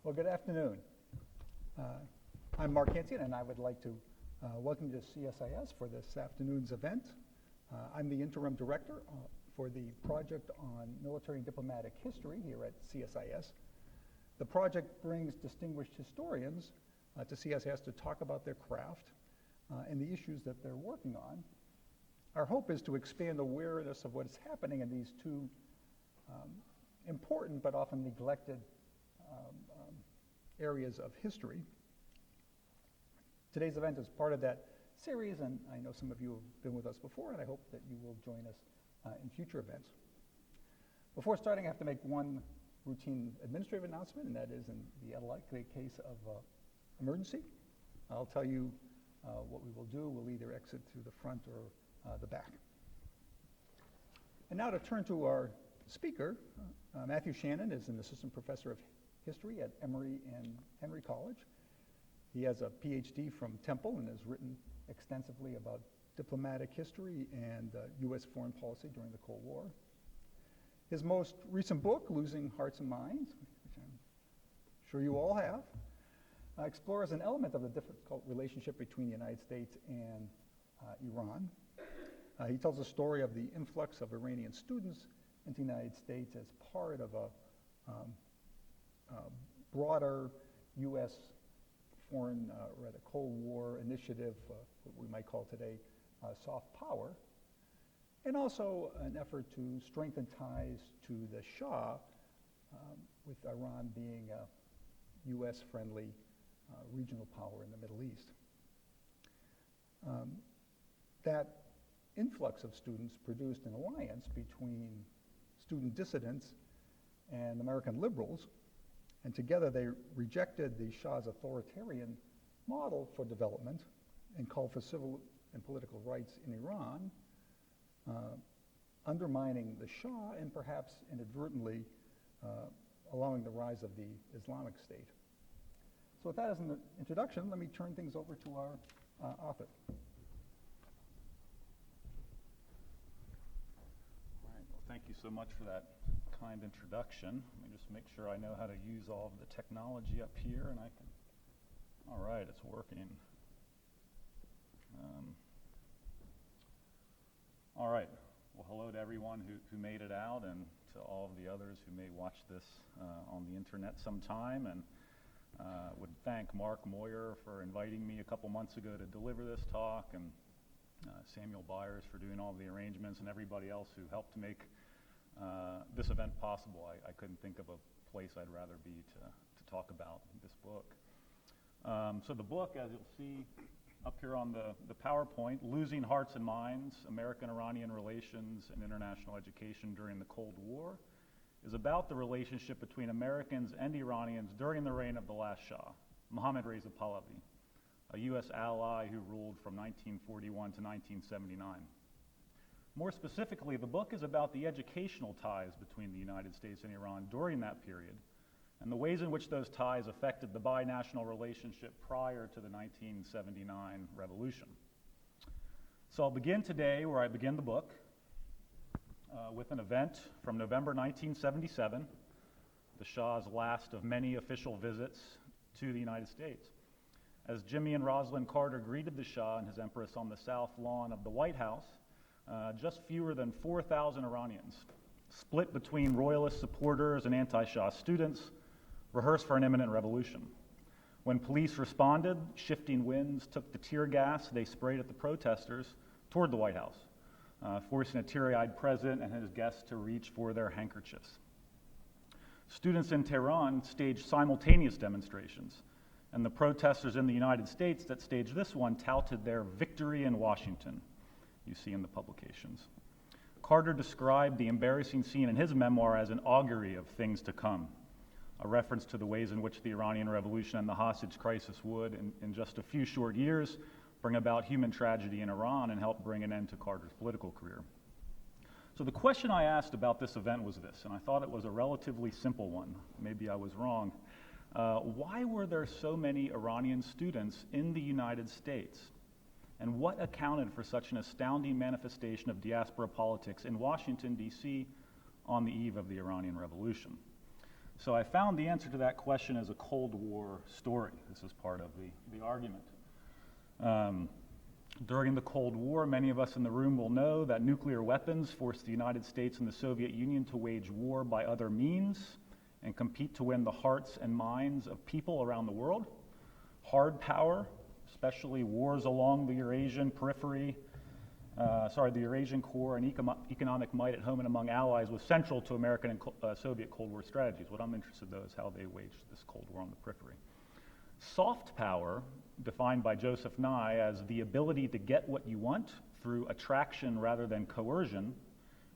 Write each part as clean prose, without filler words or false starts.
Well, good afternoon. I'm Mark Hansen, and I would like to welcome you to CSIS for this afternoon's event. I'm the interim director for the project on military and diplomatic history here at CSIS. The project brings distinguished historians to CSIS to talk about their craft and the issues that they're working on. Our hope is to expand awareness of what is happening in these two important but often neglected areas of history. Today's event is part of that series, and I know some of you have been with us before, and I hope that you will join us in future events. Before starting, I have to make one routine administrative announcement, and that is in the unlikely case of emergency, I'll tell you what we will do. We'll either exit through the front or the back. And now to turn to our speaker, Matthew Shannon is an assistant professor of history at Emory and Henry College. He has a PhD from Temple and has written extensively about diplomatic history and U.S. foreign policy during the Cold War. His most recent book, Losing Hearts and Minds, which I'm sure you all have, explores an element of the difficult relationship between the United States and Iran. He tells the story of the influx of Iranian students into the United States as part of a broader U.S. foreign, rather Cold War initiative, what we might call today soft power, and also an effort to strengthen ties to the Shah, with Iran being a U.S.-friendly regional power in the Middle East. That influx of students produced an alliance between student dissidents and American liberals, and together they rejected the Shah's authoritarian model for development and called for civil and political rights in Iran, undermining the Shah and perhaps inadvertently allowing the rise of the Islamic State. So with that as an introduction, let me turn things over to our author. All right, well, thank you so much for that kind introduction. Let me just make sure I know how to use all of the technology up here, and I can. All right, it's working. All right. Well, hello to everyone who made it out, and to all of the others who may watch this on the internet sometime. And would thank Mark Moyer for inviting me a couple months ago to deliver this talk, and Samuel Byers for doing all the arrangements, and everybody else who helped to make this event possible. I couldn't think of a place I'd rather be to talk about this book. So the book, as you'll see up here on the PowerPoint, Losing Hearts and Minds, American-Iranian Relations and International Education During the Cold War, is about the relationship between Americans and Iranians during the reign of the last Shah, Mohammad Reza Pahlavi, a U.S. ally who ruled from 1941 to 1979. More specifically, the book is about the educational ties between the United States and Iran during that period, and the ways in which those ties affected the binational relationship prior to the 1979 revolution. So I'll begin today where I begin the book, with an event from November 1977, the Shah's last of many official visits to the United States. As Jimmy and Rosalind Carter greeted the Shah and his Empress on the south lawn of the White House, just fewer than 4,000 Iranians, split between royalist supporters and anti-Shah students, rehearsed for an imminent revolution. When police responded, shifting winds took the tear gas they sprayed at the protesters toward the White House, forcing a teary-eyed president and his guests to reach for their handkerchiefs. Students in Tehran staged simultaneous demonstrations, and the protesters in the United States that staged this one touted their victory in Washington, you see in the publications. Carter described the embarrassing scene in his memoir as an augury of things to come, a reference to the ways in which the Iranian Revolution and the hostage crisis would, in just a few short years, bring about human tragedy in Iran and help bring an end to Carter's political career. So the question I asked about this event was this, and I thought it was a relatively simple one. Maybe I was wrong. Why were there so many Iranian students in the United States? And what accounted for such an astounding manifestation of diaspora politics in Washington, D.C. on the eve of the Iranian Revolution? So I found the answer to that question as a Cold War story. This is part of the argument. During the Cold War, many of us in the room will know that nuclear weapons forced the United States and the Soviet Union to wage war by other means and compete to win the hearts and minds of people around the world. Hard power, especially wars along the Eurasian periphery, the Eurasian core and economic might at home and among allies was central to American and Soviet Cold War strategies. What I'm interested in, though, is how they waged this Cold War on the periphery. Soft power, defined by Joseph Nye as the ability to get what you want through attraction rather than coercion,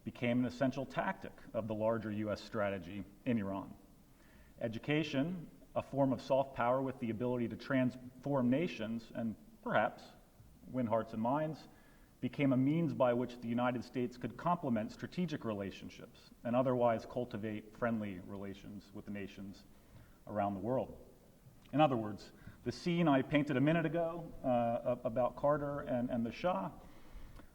became an essential tactic of the larger U.S. strategy in Iran. Education, a form of soft power with the ability to transform nations and perhaps win hearts and minds, became a means by which the United States could complement strategic relationships and otherwise cultivate friendly relations with the nations around the world. In other words, the scene I painted a minute ago about Carter and the Shah,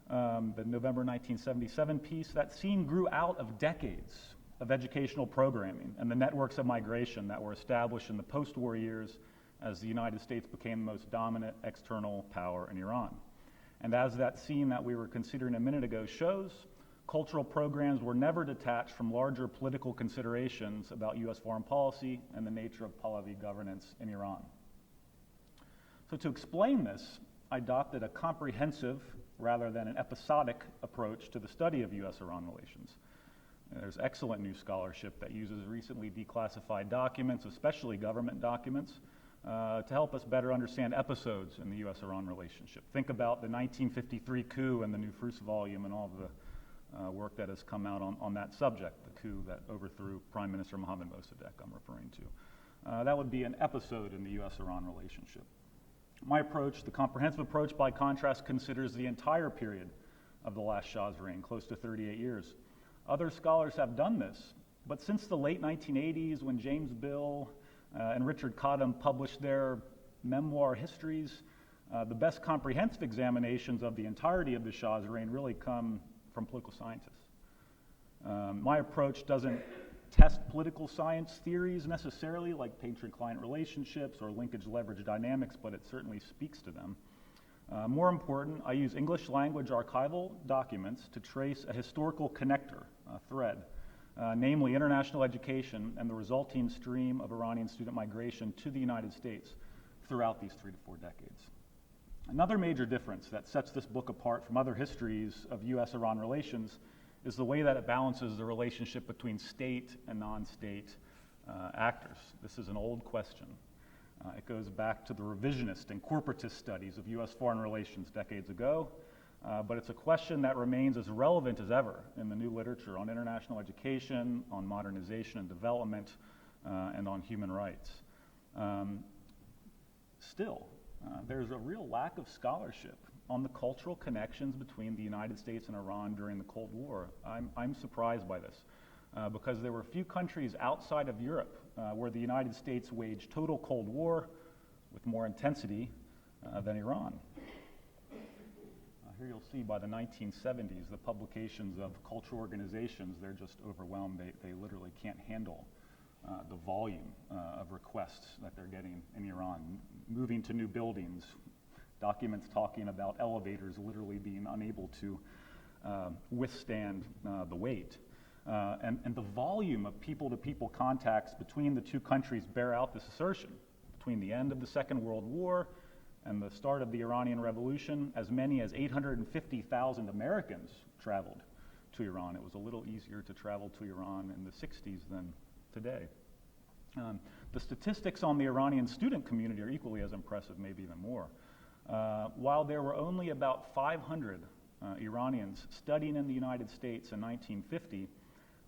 the November 1977 piece, that scene grew out of decades of educational programming and the networks of migration that were established in the post-war years as the United States became the most dominant external power in Iran. And as that scene that we were considering a minute ago shows, cultural programs were never detached from larger political considerations about U.S. foreign policy and the nature of Pahlavi governance in Iran. So to explain this, I adopted a comprehensive rather than an episodic approach to the study of U.S.-Iran relations. There's excellent new scholarship that uses recently declassified documents, especially government documents, to help us better understand episodes in the U.S.-Iran relationship. Think about the 1953 coup and the New Fruits volume and all of the work that has come out on that subject, the coup that overthrew Prime Minister Mohammad Mossadegh I'm referring to. That would be an episode in the U.S.-Iran relationship. My approach, the comprehensive approach, by contrast, considers the entire period of the last Shah's reign, close to 38 years. Other scholars have done this, but since the late 1980s, when James Bill and Richard Cottam published their memoir histories, the best comprehensive examinations of the entirety of the Shah's reign really come from political scientists. My approach doesn't test political science theories necessarily, like patron-client relationships or linkage-leverage dynamics, but it certainly speaks to them. More important, I use English language archival documents to trace a historical connector, a thread, namely international education and the resulting stream of Iranian student migration to the United States throughout these 3 to 4 decades. Another major difference that sets this book apart from other histories of U.S.-Iran relations is the way that it balances the relationship between state and non-state actors. This is an old question. It goes back to the revisionist and corporatist studies of U.S. foreign relations decades ago, but it's a question that remains as relevant as ever in the new literature on international education, on modernization and development, and on human rights. Still, there's a real lack of scholarship on the cultural connections between the United States and Iran during the Cold War. I'm surprised by this because there were few countries outside of Europe where the United States waged total Cold War with more intensity than Iran. Here you'll see by the 1970s, the publications of cultural organizations, they're just overwhelmed. They literally can't handle the volume of requests that they're getting in Iran. Moving to new buildings, documents talking about elevators literally being unable to withstand the weight. And the volume of people-to-people contacts between the two countries bear out this assertion. Between the end of the Second World War and the start of the Iranian Revolution, as many as 850,000 Americans traveled to Iran. It was a little easier to travel to Iran in the 60s than today. The statistics on the Iranian student community are equally as impressive, maybe even more. While there were only about 500 Iranians studying in the United States in 1950,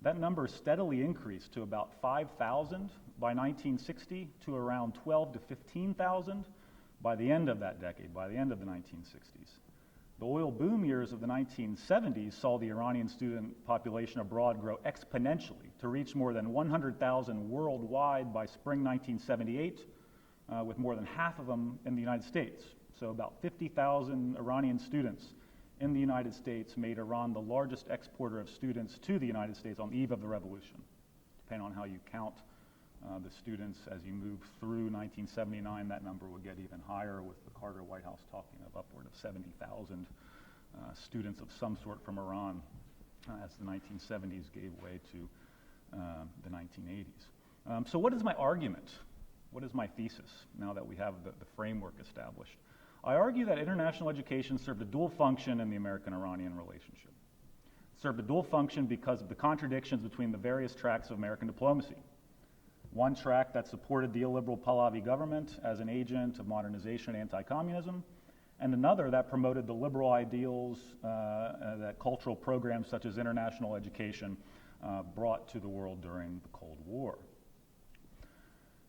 that number steadily increased to about 5,000 by 1960 to around 12 to 15,000 by the end of that decade, by the end of the 1960s. The oil boom years of the 1970s saw the Iranian student population abroad grow exponentially to reach more than 100,000 worldwide by spring 1978, with more than half of them in the United States. So about 50,000 Iranian students in the United States made Iran the largest exporter of students to the United States on the eve of the revolution, depending on how you count The students, as you move through 1979, that number would get even higher, with the Carter White House talking of upward of 70,000 students of some sort from Iran as the 1970s gave way to the 1980s. So what is my argument? What is my thesis now that we have the framework established? I argue that international education served a dual function in the American-Iranian relationship. It served a dual function because of the contradictions between the various tracks of American diplomacy. One track that supported the illiberal Pahlavi government as an agent of modernization and anti-communism, and another that promoted the liberal ideals that cultural programs such as international education brought to the world during the Cold War.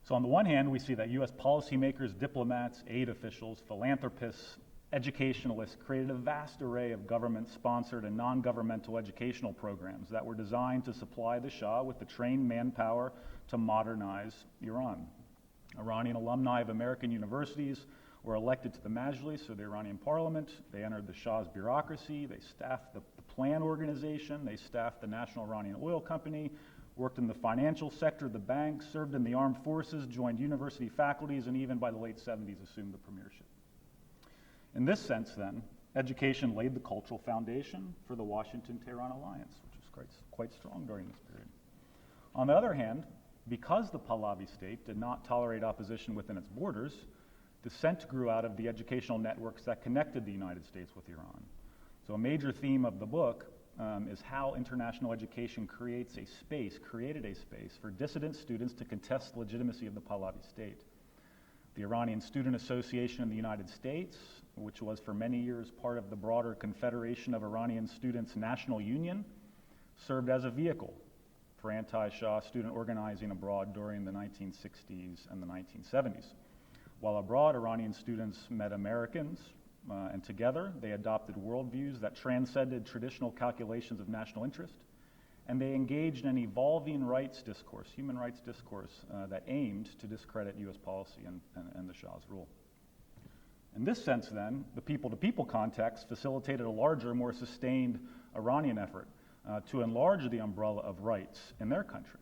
So on the one hand, we see that U.S. policymakers, diplomats, aid officials, philanthropists, educationalists created a vast array of government-sponsored and non-governmental educational programs that were designed to supply the Shah with the trained manpower to modernize Iran. Iranian alumni of American universities were elected to the Majlis, or the Iranian parliament. They entered the Shah's bureaucracy. They staffed the plan organization. They staffed the National Iranian Oil Company, worked in the financial sector, the banks, served in the armed forces, joined university faculties, and even by the late 70s assumed the premiership. In this sense, then, education laid the cultural foundation for the Washington-Tehran alliance, which was quite strong during this period. On the other hand, because the Pahlavi state did not tolerate opposition within its borders, dissent grew out of the educational networks that connected the United States with Iran. So a major theme of the book is how international education created a space for dissident students to contest the legitimacy of the Pahlavi state. The Iranian Student Association in the United States, which was for many years part of the broader Confederation of Iranian Students National Union, served as a vehicle for anti-Shah student organizing abroad during the 1960s and the 1970s. While abroad, Iranian students met Americans, and together they adopted worldviews that transcended traditional calculations of national interest, and they engaged in evolving rights discourse, human rights discourse, that aimed to discredit U.S. policy and the Shah's rule. In this sense, then, the people-to-people context facilitated a larger, more sustained Iranian effort to enlarge the umbrella of rights in their country.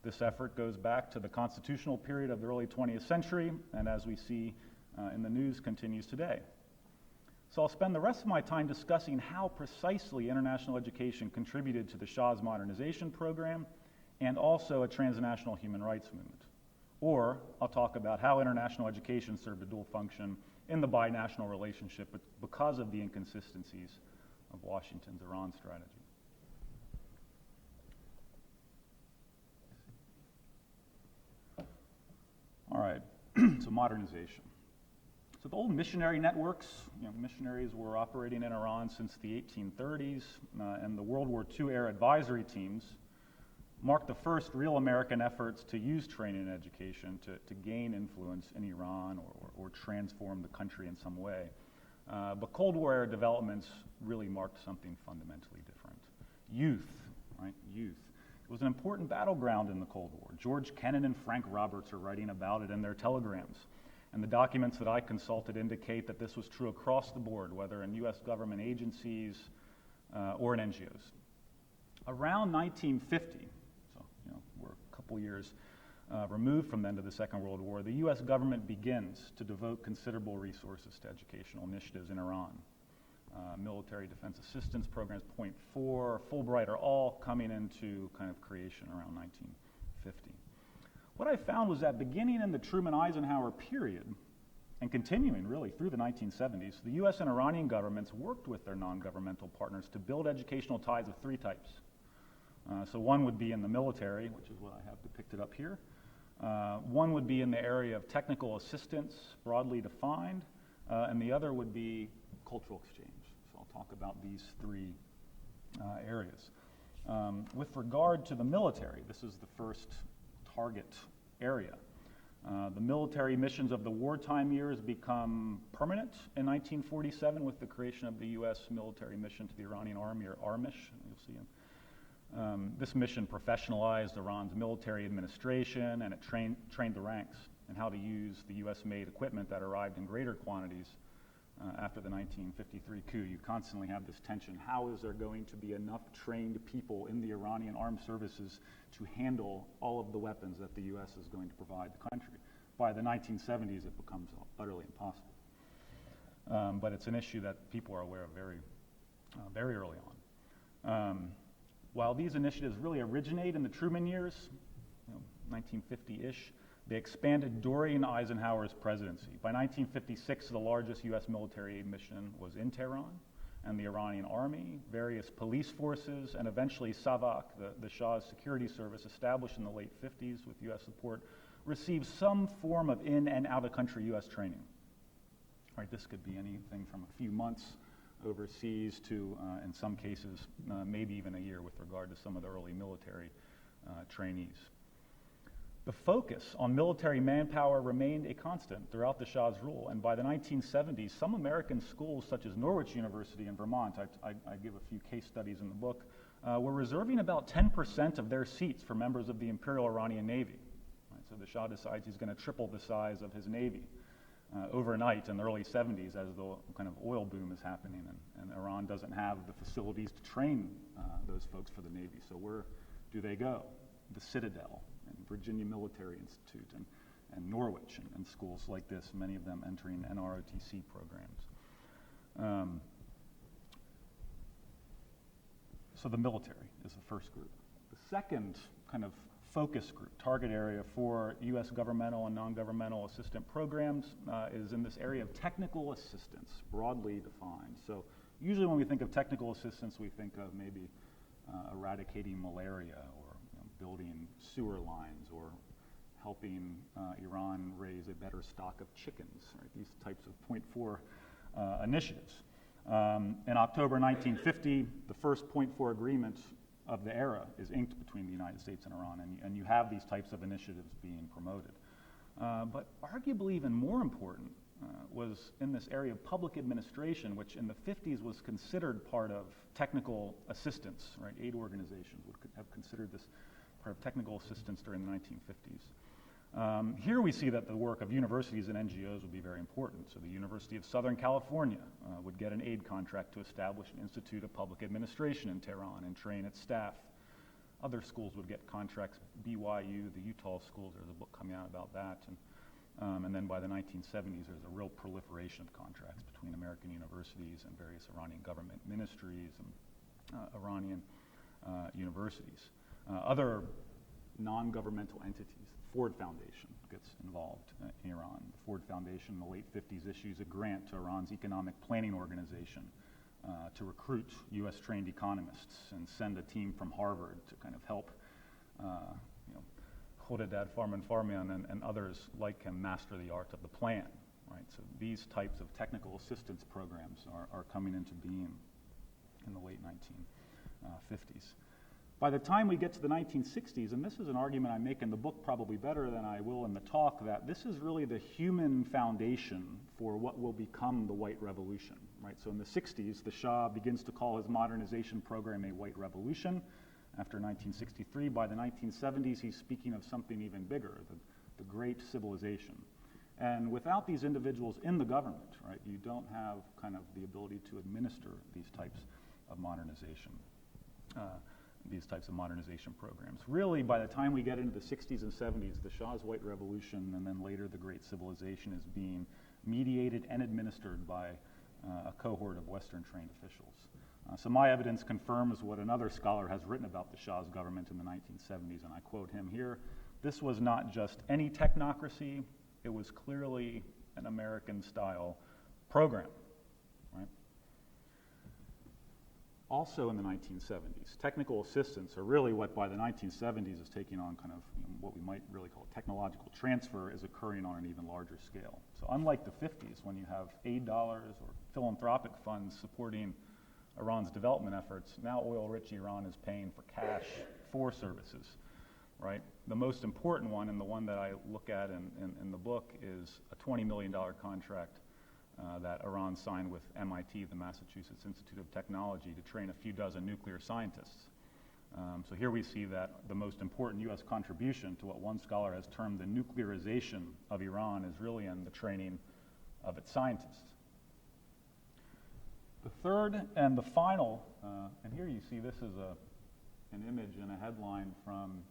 This effort goes back to the constitutional period of the early 20th century, and as we see in the news, continues today. So I'll spend the rest of my time discussing how precisely international education contributed to the Shah's modernization program and also a transnational human rights movement. Or I'll talk about how international education served a dual function in the binational relationship because of the inconsistencies of Washington's Iran strategy. All right, so modernization. So the old missionary networks, missionaries were operating in Iran since the 1830s, and the World War II era advisory teams marked the first real American efforts to use training and education to gain influence in Iran or transform the country in some way. But Cold War era developments really marked something fundamentally different. Youth, right? Youth. It was an important battleground in the Cold War. George Kennan and Frank Roberts are writing about it in their telegrams. And the documents that I consulted indicate that this was true across the board, whether in U.S. government agencies or in NGOs. Around 1950, so we're a couple years removed from the end of the Second World War, the U.S. government begins to devote considerable resources to educational initiatives in Iran. Military defense assistance programs, Point 4, Fulbright are all coming into kind of creation around 1950. What I found was that beginning in the Truman-Eisenhower period and continuing really through the 1970s, the U.S. and Iranian governments worked with their non-governmental partners to build educational ties of three types. So one would be in the military, which is what I have depicted up here. One would be in the area of technical assistance, broadly defined, and the other would be cultural exchange. So I'll talk about these three areas. With regard to the military, this is the first target area. The military missions of the wartime years become permanent in 1947 with the creation of the U.S. military mission to the Iranian Army, or ARMISH, you'll see it. This mission professionalized Iran's military administration, and it trained the ranks in how to use the U.S.-made equipment that arrived in greater quantities after the 1953 coup, you constantly have this tension. How is there going to be enough trained people in the Iranian armed services to handle all of the weapons that the U.S. is going to provide the country? By the 1970s, it becomes utterly impossible. But it's an issue that people are aware of very early on. While these initiatives really originate in the Truman years, 1950-ish, they expanded during Eisenhower's presidency. By 1956, the largest U.S. military aid mission was in Tehran, and the Iranian army, various police forces, and eventually SAVAK, the Shah's security service, established in the late 50s with U.S. support, received some form of in and out-of-country U.S. training. Right, this could be anything from a few months overseas to, in some cases, maybe even a year with regard to some of the early military trainees. The focus on military manpower remained a constant throughout the Shah's rule, and by the 1970s, some American schools, such as Norwich University in Vermont, I give a few case studies in the book, were reserving about 10% of their seats for members of the Imperial Iranian Navy. Right, so the Shah decides he's going to triple the size of his Navy overnight in the early 70s as the kind of oil boom is happening, and Iran doesn't have the facilities to train those folks for the Navy. So where do they go? The Citadel, and Virginia Military Institute, and Norwich, and schools like this, many of them entering NROTC programs. So the military is the first group. The second kind of focus group, target area for U.S. governmental and non-governmental assistant programs is in this area of technical assistance, broadly defined. So usually when we think of technical assistance, we think of maybe eradicating malaria, or building sewer lines, or helping Iran raise a better stock of chickens, right? These types of Point 4 initiatives. In October 1950, the first Point 4 agreement of the era is inked between the United States and Iran, and you have these types of initiatives being promoted. But arguably even more important was in this area of public administration, which in the 50s was considered part of technical assistance, right? Aid organizations would have considered this part of technical assistance during the 1950s. Here we see that the work of universities and NGOs would be very important. So the University of Southern California would get an aid contract to establish an Institute of Public Administration in Tehran and train its staff. Other schools would get contracts, BYU, the Utah schools, there's a book coming out about that. And then by the 1970s, there's a real proliferation of contracts between American universities and various Iranian government ministries and Iranian universities. Other non-governmental entities, Ford Foundation gets involved in Iran. The Ford Foundation in the late 50s issues a grant to Iran's Economic Planning Organization to recruit U.S. trained economists and send a team from Harvard to kind of help Khoredad Farman and others like him master the art of the plan. Right? So these types of technical assistance programs are coming into being in the late 1950s. By the time we get to the 1960s, and this is an argument I make in the book probably better than I will in the talk, that this is really the human foundation for what will become the White Revolution. Right? So in the 60s, the Shah begins to call his modernization program a White Revolution. After 1963, by the 1970s, he's speaking of something even bigger, the Great Civilization. And without these individuals in the government, right, you don't have kind of the ability to administer these types of modernization. These types of modernization programs. Really, by the time we get into the 60s and 70s, the Shah's White Revolution and then later the Great Civilization is being mediated and administered by a cohort of Western trained officials. So my evidence confirms what another scholar has written about the Shah's government in the 1970s, and I quote him here: "This was not just any technocracy, it was clearly an American-style program." Right? Also in the 1970s, technical assistance, or really what by the 1970s is taking on kind of what we might really call technological transfer, is occurring on an even larger scale. So unlike the 50s, when you have aid dollars or philanthropic funds supporting Iran's development efforts, now oil-rich Iran is paying for cash for services, right? The most important one, and the one that I look at in the book, is a $20 million contract that Iran signed with MIT, the Massachusetts Institute of Technology, to train a few dozen nuclear scientists. So here we see that the most important U.S. contribution to what one scholar has termed the nuclearization of Iran is really in the training of its scientists. The third and the final, and here you see this is an image and a headline from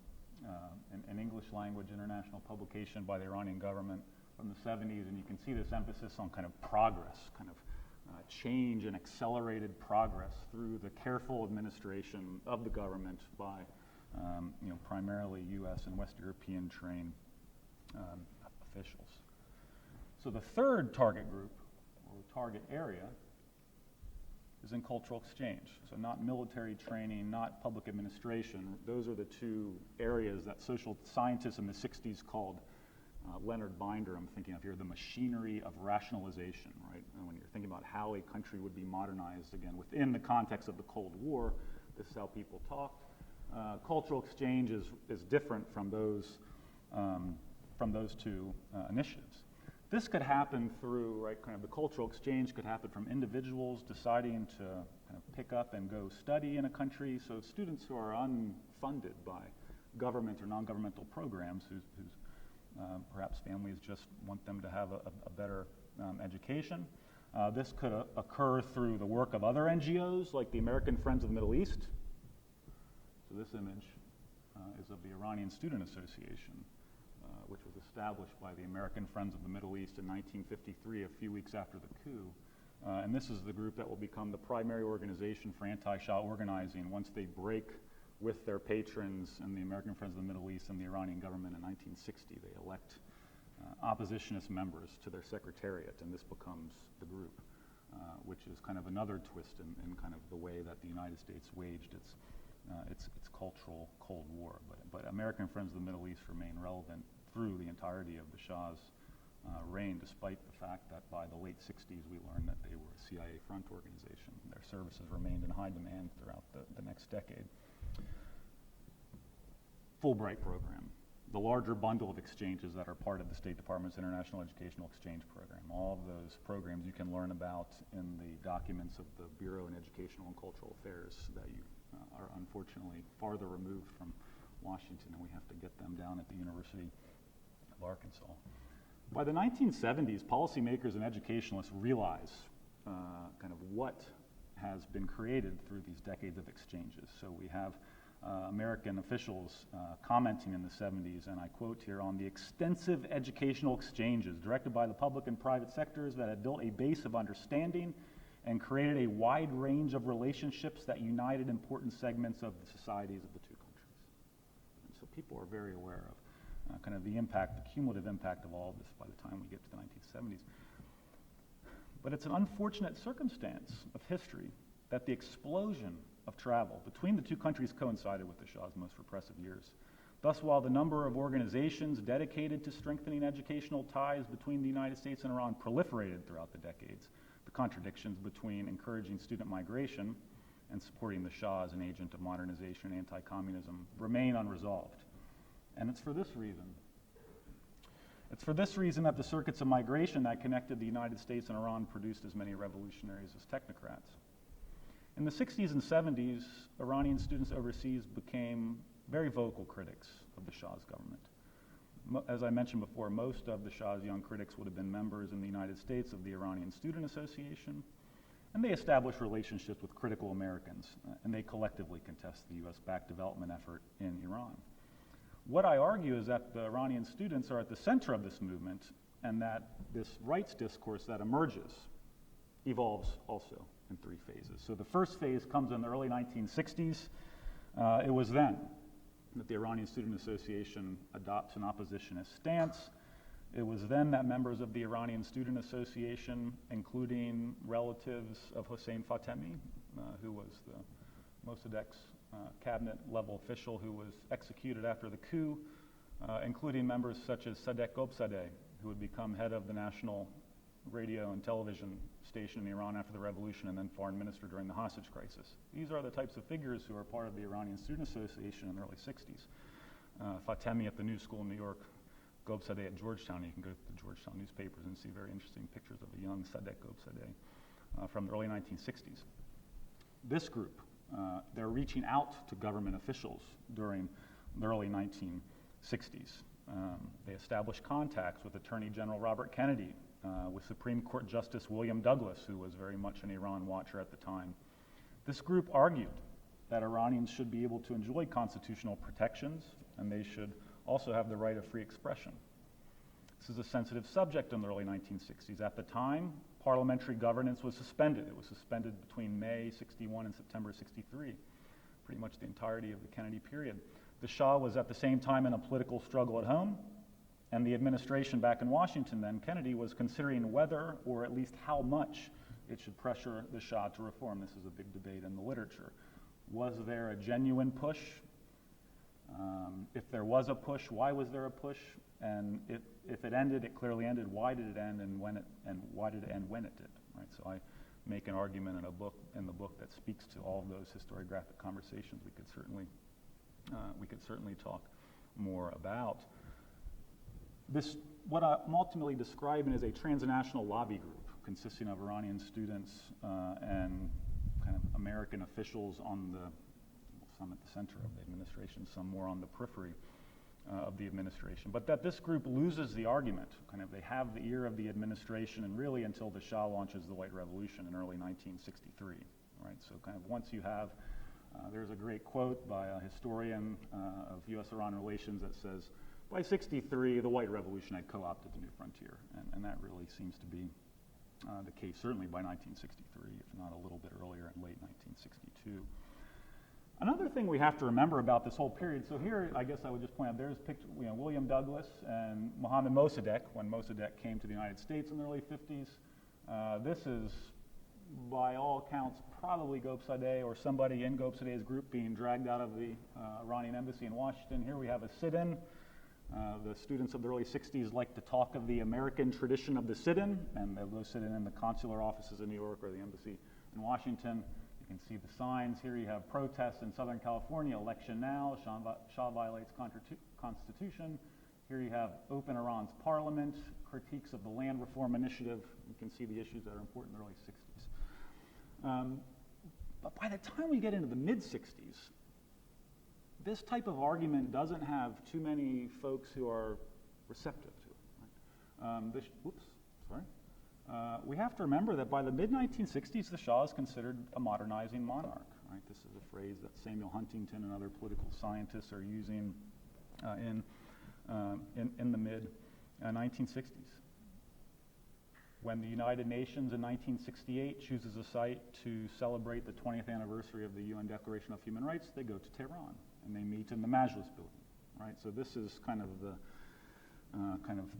an English language international publication by the Iranian government from the 70s, and you can see this emphasis on kind of progress, kind of change and accelerated progress through the careful administration of the government by primarily U.S. and West European trained officials. So the third target group, or target area, is in cultural exchange. So not military training, not public administration. Those are the two areas that social scientists in the 60s called, Leonard Binder, I'm thinking of here, the machinery of rationalization, right? And when you're thinking about how a country would be modernized, again, within the context of the Cold War, this is how people talked. Cultural exchange is different from those two initiatives. This could happen through, right, kind of the cultural exchange could happen from individuals deciding to kind of pick up and go study in a country. So students who are unfunded by government or non-governmental programs, whose perhaps families just want them to have a better education. This could occur through the work of other NGOs, like the American Friends of the Middle East. So this image is of the Iranian Student Association, which was established by the American Friends of the Middle East in 1953, a few weeks after the coup. And this is the group that will become the primary organization for anti-Shah organizing once they break with their patrons and the American Friends of the Middle East and the Iranian government in 1960. They elect oppositionist members to their secretariat, and this becomes the group, which is kind of another twist in kind of the way that the United States waged its cultural Cold War. But American Friends of the Middle East remain relevant through the entirety of the Shah's reign, despite the fact that by the late 60s we learned that they were a CIA front organization. Their services remained in high demand throughout the next decade. Fulbright program, the larger bundle of exchanges that are part of the State Department's International Educational Exchange Program. All of those programs you can learn about in the documents of the Bureau in Educational and Cultural Affairs that you are unfortunately farther removed from Washington, and we have to get them down at the University of Arkansas. By the 1970s, policymakers and educationalists realize kind of what has been created through these decades of exchanges. So we have American officials commenting in the 70s, and I quote here, on the extensive educational exchanges directed by the public and private sectors that had built a base of understanding and created a wide range of relationships that united important segments of the societies of the two countries. And so people are very aware of kind of the impact, the cumulative impact of all of this by the time we get to the 1970s. But it's an unfortunate circumstance of history that the explosion of travel between the two countries coincided with the Shah's most repressive years. Thus, while the number of organizations dedicated to strengthening educational ties between the United States and Iran proliferated throughout the decades, the contradictions between encouraging student migration and supporting the Shah as an agent of modernization and anti-communism remain unresolved. And it's for this reason. It's for this reason that the circuits of migration that connected the United States and Iran produced as many revolutionaries as technocrats. In the 60s and 70s, Iranian students overseas became very vocal critics of the Shah's government. As I mentioned before, most of the Shah's young critics would have been members in the United States of the Iranian Student Association, and they established relationships with critical Americans, and they collectively contest the US-backed development effort in Iran. What I argue is that the Iranian students are at the center of this movement, and that this rights discourse that emerges evolves also in three phases. So the first phase comes in the early 1960s. It was then that the Iranian Student Association adopts an oppositionist stance. It was then that members of the Iranian Student Association, including relatives of Hossein Fatemi, who was the Mossadeq's cabinet-level official who was executed after the coup, including members such as Sadek Gobsadeh, who would become head of the national radio and television station in Iran after the revolution and then foreign minister during the hostage crisis. These are the types of figures who are part of the Iranian Student Association in the early 60s. Fatemi at the New School in New York, Gobsadeh at Georgetown. You can go to the Georgetown newspapers and see very interesting pictures of the young Sadek Gobsadeh from the early 1960s. This group, they're reaching out to government officials during the early 1960s. They established contacts with Attorney General Robert Kennedy with Supreme Court Justice William Douglas, who was very much an Iran watcher at the time. This group argued that Iranians should be able to enjoy constitutional protections, and they should also have the right of free expression. This is a sensitive subject in the early 1960s. At the time, parliamentary governance was suspended. It was suspended between May 61 and September 63, pretty much the entirety of the Kennedy period. The Shah was at the same time in a political struggle at home, and the administration back in Washington then, Kennedy, was considering whether, or at least how much, it should pressure the Shah to reform. This is a big debate in the literature. Was there a genuine push? If there was a push, why was there a push? And if it ended, it clearly ended. Why did it end, and why did it end when it did? Right. So I make an argument in the book that speaks to all of those historiographic conversations. We could certainly talk more about. This, what I'm ultimately describing, is a transnational lobby group consisting of Iranian students and kind of American officials some at the center of the administration, some more on the periphery of the administration. But that this group loses the argument, kind of they have the ear of the administration, and really until the Shah launches the White Revolution in early 1963, right? So kind of once you have, there's a great quote by a historian of U.S. Iran relations that says, by 63, the White Revolution had co-opted the new frontier, and that really seems to be the case, certainly by 1963, if not a little bit earlier in late 1962. Another thing we have to remember about this whole period, so here I guess I would just point out, there's picture, William Douglas and Mohammad Mossadegh, when Mossadegh came to the United States in the early 50s. This is, by all accounts, probably Gobsadeh or somebody in Gobsadeh's group being dragged out of the Iranian embassy in Washington. Here we have a sit-in. The students of the early 60s like to talk of the American tradition of the sit-in, and those sit-in the consular offices in New York or the embassy in Washington. You can see the signs. Here you have protests in Southern California, election now, Shah violates Constitution. Here you have Open Iran's Parliament, critiques of the land reform initiative. You can see the issues that are important in the early 60s. But by the time we get into the mid-60s, this type of argument doesn't have too many folks who are receptive to it. Right? We have to remember that by the mid-1960s, the Shah is considered a modernizing monarch. Right? This is a phrase that Samuel Huntington and other political scientists are using in the mid-1960s. When the United Nations in 1968 chooses a site to celebrate the 20th anniversary of the UN Declaration of Human Rights, they go to Tehran and they meet in the Majlis building. Right? So this is kind of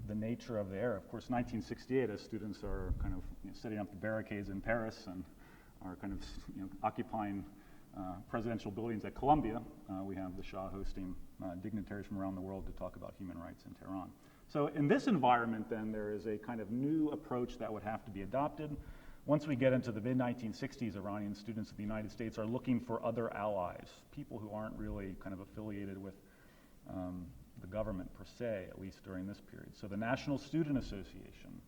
the nature of the era. Of course, 1968, as students are kind of setting up the barricades in Paris and are kind of occupying presidential buildings at Columbia, we have the Shah hosting dignitaries from around the world to talk about human rights in Tehran. So in this environment, then, there is a kind of new approach that would have to be adopted. Once we get into the mid-1960s, Iranian students of the United States are looking for other allies, people who aren't really kind of affiliated with the government per se, at least during this period. So the National Student Association,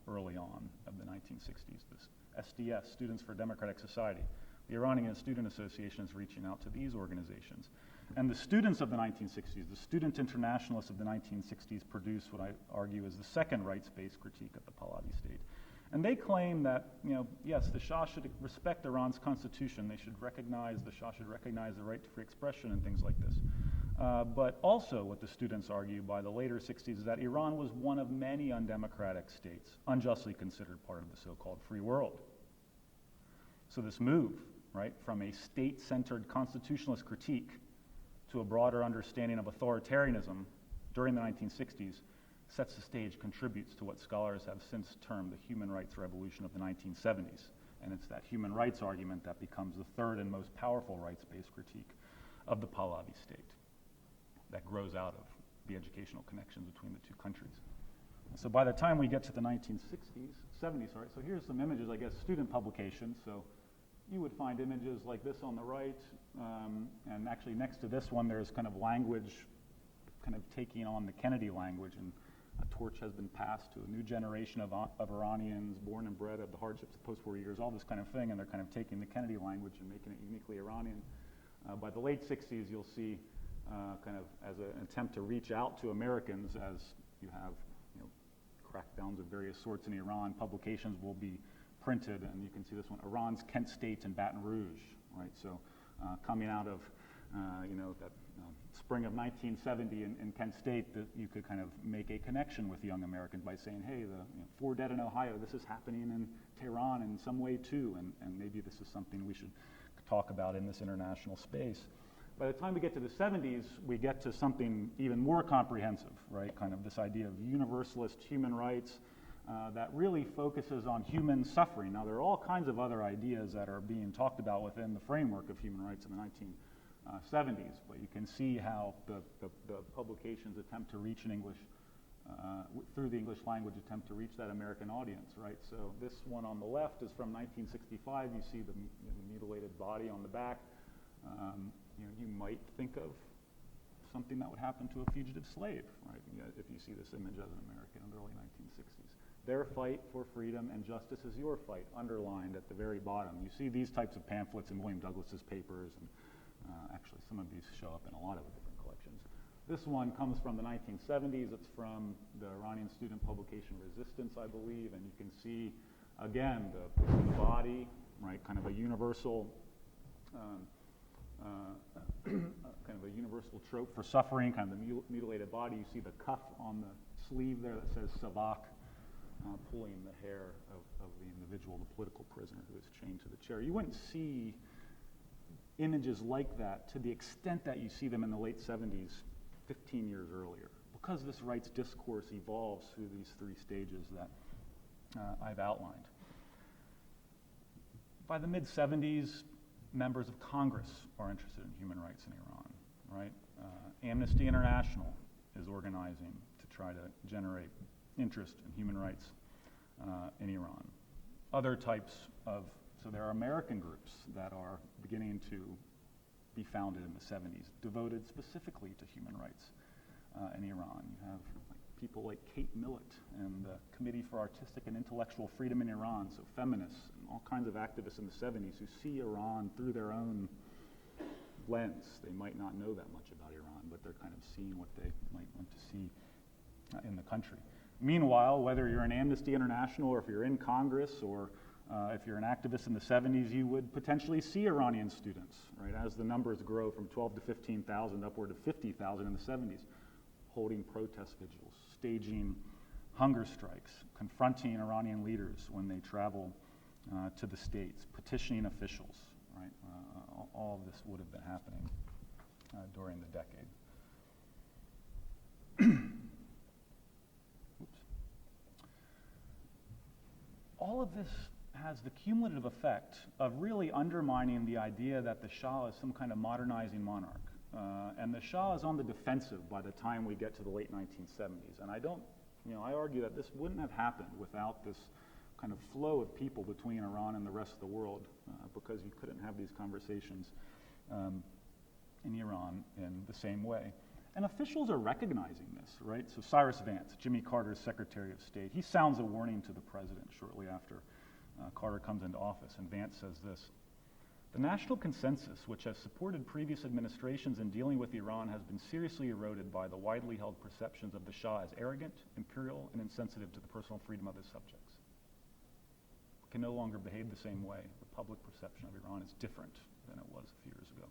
early on of the 1960s, this SDS, Students for Democratic Society, the Iranian Student Association is reaching out to these organizations. And the students of the 1960s, the student internationalists of the 1960s, produce what I argue is the second rights-based critique of the Pahlavi state. And they claim that, yes, the Shah should respect Iran's constitution. The Shah should recognize the right to free expression and things like this. But also what the students argue by the later 60s is that Iran was one of many undemocratic states, unjustly considered part of the so-called free world. So this move, right, from a state-centered constitutionalist critique to a broader understanding of authoritarianism during the 1960s sets the stage, contributes to what scholars have since termed the human rights revolution of the 1970s. And it's that human rights argument that becomes the third and most powerful rights-based critique of the Pahlavi state that grows out of the educational connections between the two countries. So by the time we get to the 70s, so here's some images, I guess, student publications. So you would find images like this on the right, and actually next to this one there's kind of language kind of taking on the Kennedy language, and a torch has been passed to a new generation of Iranians born and bred of the hardships of post-war years, all this kind of thing, and they're kind of taking the Kennedy language and making it uniquely Iranian. By the late 60s, you'll see kind of as an attempt to reach out to Americans as you have cracked lockdowns of various sorts in Iran, publications will be printed, and you can see this one, Iran's Kent State and Baton Rouge, right? So coming out of, that spring of 1970 in Kent State, that you could kind of make a connection with young Americans by saying, hey, the 4 dead in Ohio, this is happening in Tehran in some way too, and maybe this is something we should talk about in this international space. By the time we get to the 70s, we get to something even more comprehensive, right? Kind of this idea of universalist human rights that really focuses on human suffering. Now, there are all kinds of other ideas that are being talked about within the framework of human rights in the 1970s, but you can see how the publications attempt to reach an English, through the English language, attempt to reach that American audience, right? So this one on the left is from 1965. You see the mutilated body on the back. You might think of something that would happen to a fugitive slave, right? If you see this image as an American in the early 1960s. Their fight for freedom and justice is your fight, underlined at the very bottom. You see these types of pamphlets in William Douglas's papers, and actually some of these show up in a lot of the different collections. This one comes from the 1970s. It's from the Iranian student publication Resistance, I believe, and you can see, again, the body, right, kind of a universal kind of a universal trope for suffering, kind of the mutilated body. You see the cuff on the sleeve there that says Savak, pulling the hair of the individual, the political prisoner who is chained to the chair. You wouldn't see images like that to the extent that you see them in the late 70s, 15 years earlier, because this rights discourse evolves through these 3 stages that I've outlined. By the mid-70s, members of Congress are interested in human rights in Iran, right? Amnesty International is organizing to try to generate interest in human rights in Iran. Other types of, so there are American groups that are beginning to be founded in the 70s, devoted specifically to human rights in Iran. You have people like Kate Millett and the Committee for Artistic and Intellectual Freedom in Iran, so feminists and all kinds of activists in the 70s who see Iran through their own lens. They might not know that much about Iran, but they're kind of seeing what they might want to see in the country. Meanwhile, whether you're in Amnesty International or if you're in Congress or if you're an activist in the 70s, you would potentially see Iranian students, right, as the numbers grow from 12 to 15,000 upward to 50,000 in the 70s, holding protest vigils, staging hunger strikes, confronting Iranian leaders when they travel to the States, petitioning officials, right? All of this would have been happening during the decade. Oops. All of this has the cumulative effect of really undermining the idea that the Shah is some kind of modernizing monarch. And the Shah is on the defensive by the time we get to the late 1970s. And I argue that this wouldn't have happened without this kind of flow of people between Iran and the rest of the world, because you couldn't have these conversations in Iran in the same way. And officials are recognizing this, right? So Cyrus Vance, Jimmy Carter's Secretary of State, he sounds a warning to the president shortly after Carter comes into office, and Vance says this: "The national consensus, which has supported previous administrations in dealing with Iran, has been seriously eroded by the widely held perceptions of the Shah as arrogant, imperial, and insensitive to the personal freedom of his subjects. It can no longer behave the same way. The public perception of Iran is different than it was a few years ago."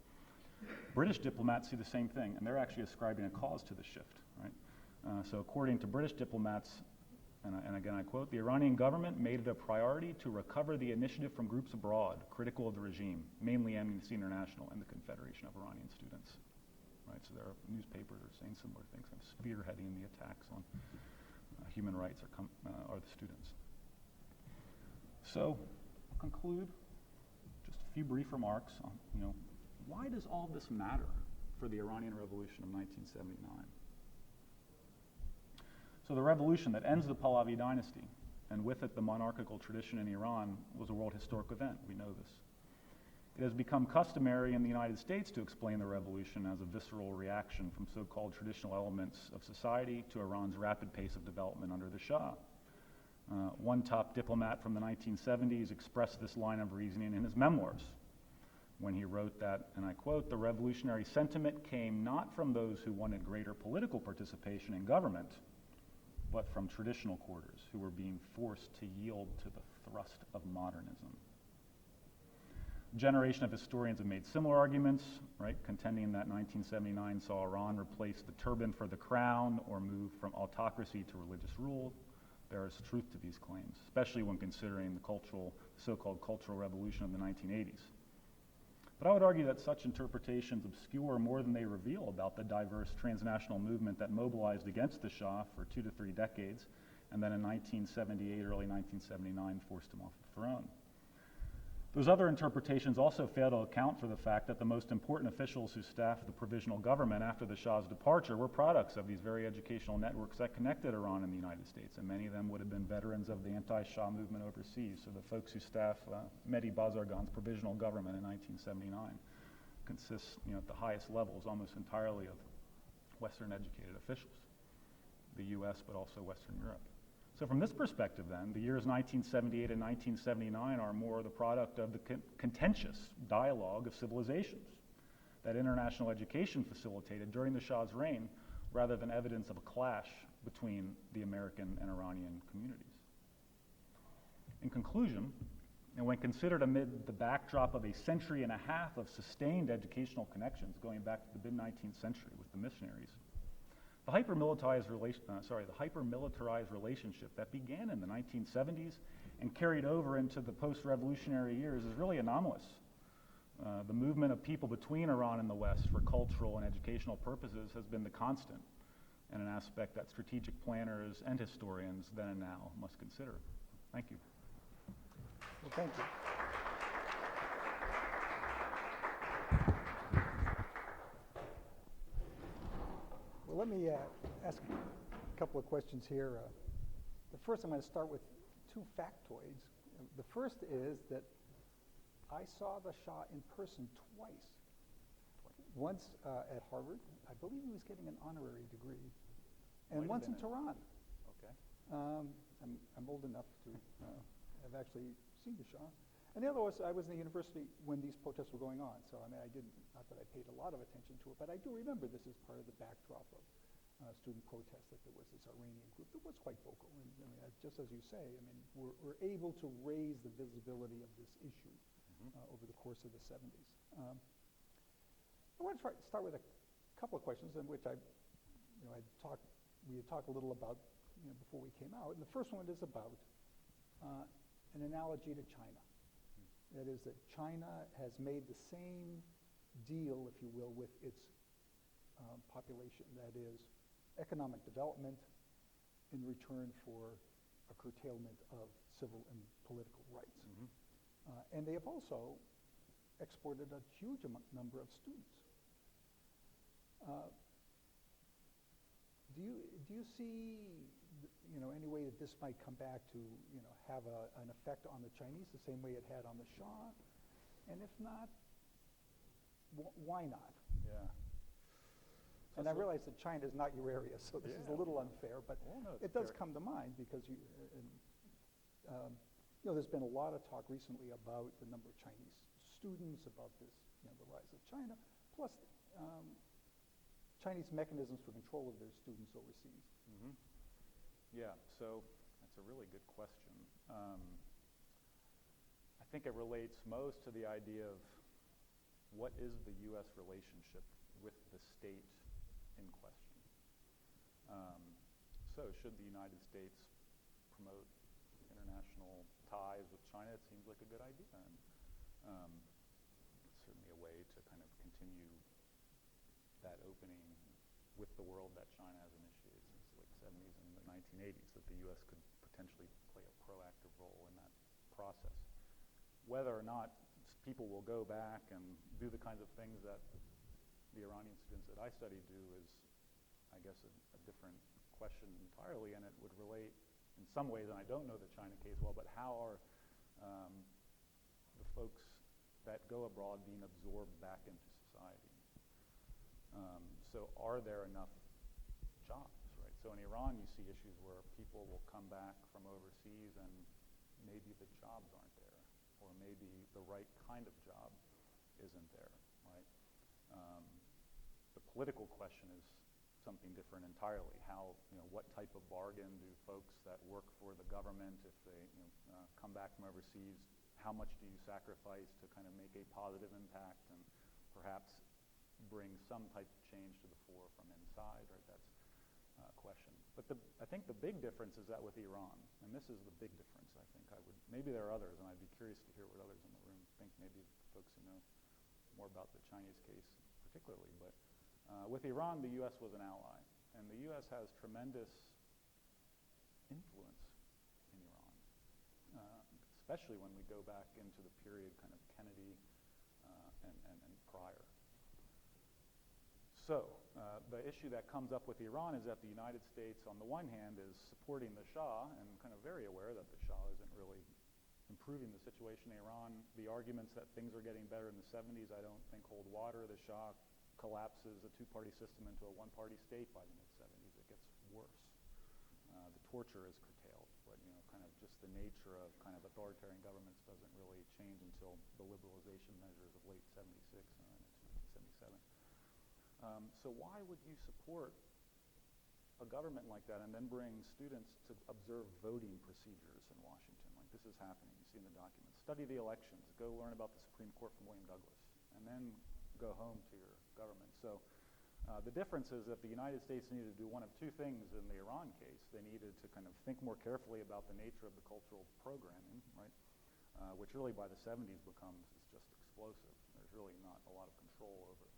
British diplomats see the same thing, and they're actually ascribing a cause to the shift, right? So according to British diplomats, and again I quote, "The Iranian government made it a priority to recover the initiative from groups abroad critical of the regime, mainly Amnesty International and the Confederation of Iranian Students." Right, so there are newspapers are saying similar things. I'm spearheading the attacks on human rights are the students. So I'll conclude just a few brief remarks on, why does all this matter for the Iranian Revolution of 1979? So the revolution that ends the Pahlavi dynasty, and with it the monarchical tradition in Iran, was a world historic event. We know this. It has become customary in the United States to explain the revolution as a visceral reaction from so-called traditional elements of society to Iran's rapid pace of development under the Shah. One top diplomat from the 1970s expressed this line of reasoning in his memoirs when he wrote that, and I quote, "The revolutionary sentiment came not from those who wanted greater political participation in government, but from traditional quarters who were being forced to yield to the thrust of modernism. A generation of historians have made similar arguments, right, contending that 1979 saw Iran replace the turban for the crown or move from autocracy to religious rule. There is truth to these claims, especially when considering the so-called cultural revolution of the 1980s. But I would argue that such interpretations obscure more than they reveal about the diverse transnational movement that mobilized against the Shah for 2 to 3 decades, and then in 1978, early 1979, forced him off the throne. Those other interpretations also fail to account for the fact that the most important officials who staffed the provisional government after the Shah's departure were products of these very educational networks that connected Iran and the United States, and many of them would have been veterans of the anti-Shah movement overseas. So the folks who staff Mehdi Bazargan's provisional government in 1979 consists, at the highest levels, almost entirely of Western-educated officials, the U.S., but also Western Europe. So from this perspective, then, the years 1978 and 1979 are more the product of the contentious dialogue of civilizations that international education facilitated during the Shah's reign, rather than evidence of a clash between the American and Iranian communities. In conclusion, and when considered amid the backdrop of a century and a half of sustained educational connections going back to the mid-19th century with the missionaries, the hyper-militarized relationship that began in the 1970s and carried over into the post-revolutionary years is really anomalous. The movement of people between Iran and the West for cultural and educational purposes has been the constant, and an aspect that strategic planners and historians then and now must consider. Thank you. Well, thank you. Well, let me ask a couple of questions here. The first, I'm going to start with 2 factoids. The first is that I saw the Shah in person twice. Once at Harvard. I believe he was getting an honorary degree. And once in Tehran. Okay. I'm old enough to have actually seen the Shah. And the other was, I was in the university when these protests were going on. So, I mean, not that I paid a lot of attention to it, but I do remember this as part of the backdrop of student protests, that there was this Iranian group that was quite vocal. And I mean, just as you say, I mean, we're able to raise the visibility of this issue over the course of the 70s. I want to start with a couple of questions in which we had talked a little about before we came out. And the first one is about an analogy to China. That is that China has made the same deal, if you will, with its population. That is economic development in return for a curtailment of civil and political rights. And they have also exported a huge number of students. Do you see any way that this might come back to have an effect on the Chinese the same way it had on the Shah? And if not, why not? Yeah. And I realize that China is not your area, so this is a little unfair, but it does come to mind because there's been a lot of talk recently about the number of Chinese students, about this, the rise of China, plus Chinese mechanisms for control of their students overseas. Yeah, so that's a really good question. I think it relates most to the idea of what is the U.S. relationship with the state in question. So should the United States promote international ties with China? It seems like a good idea. And it's certainly a way to kind of continue that opening with the world that China has initiated since the late 70s and the 1980s, that the U.S. could potentially play a proactive role in that process. Whether or not people will go back and do the kinds of things that the Iranian students that I study do is, I guess, a different question entirely, and it would relate in some ways, and I don't know the China case well, but how are the folks that go abroad being absorbed back into society? So are there enough jobs, right? So in Iran, you see issues where people will come back from overseas and maybe the jobs aren't there, or maybe the right kind of job isn't there, right? The political question is something different entirely. How, what type of bargain do folks that work for the government, if they come back from overseas, how much do you sacrifice to kind of make a positive impact and perhaps bring some type of change to the fore from inside, right? That's a question. But I think the big difference is that with Iran, and this is the big difference, I think. Maybe there are others, and I'd be curious to hear what others in the room think, maybe folks who know more about the Chinese case particularly. But with Iran, the U.S. was an ally, and the U.S. has tremendous influence in Iran, especially when we go back into the period kind of Kennedy and prior. So the issue that comes up with Iran is that the United States, on the one hand, is supporting the Shah and kind of very aware that the Shah isn't really improving the situation in Iran. The arguments that things are getting better in the 70s, I don't think hold water. The Shah collapses a two-party system into a one-party state by the mid-70s. It gets worse. The torture is curtailed, but kind of just the nature of kind of authoritarian governments doesn't really change until the liberalization measures of late 76 and into 1977. So why would you support a government like that and then bring students to observe voting procedures in Washington? Like, this is happening. You see in the documents. Study the elections. Go learn about the Supreme Court from William Douglas. And then go home to your government. So the difference is that the United States needed to do one of two things in the Iran case. They needed to kind of think more carefully about the nature of the cultural programming, right? Which really by the 70s becomes just explosive. There's really not a lot of control over it.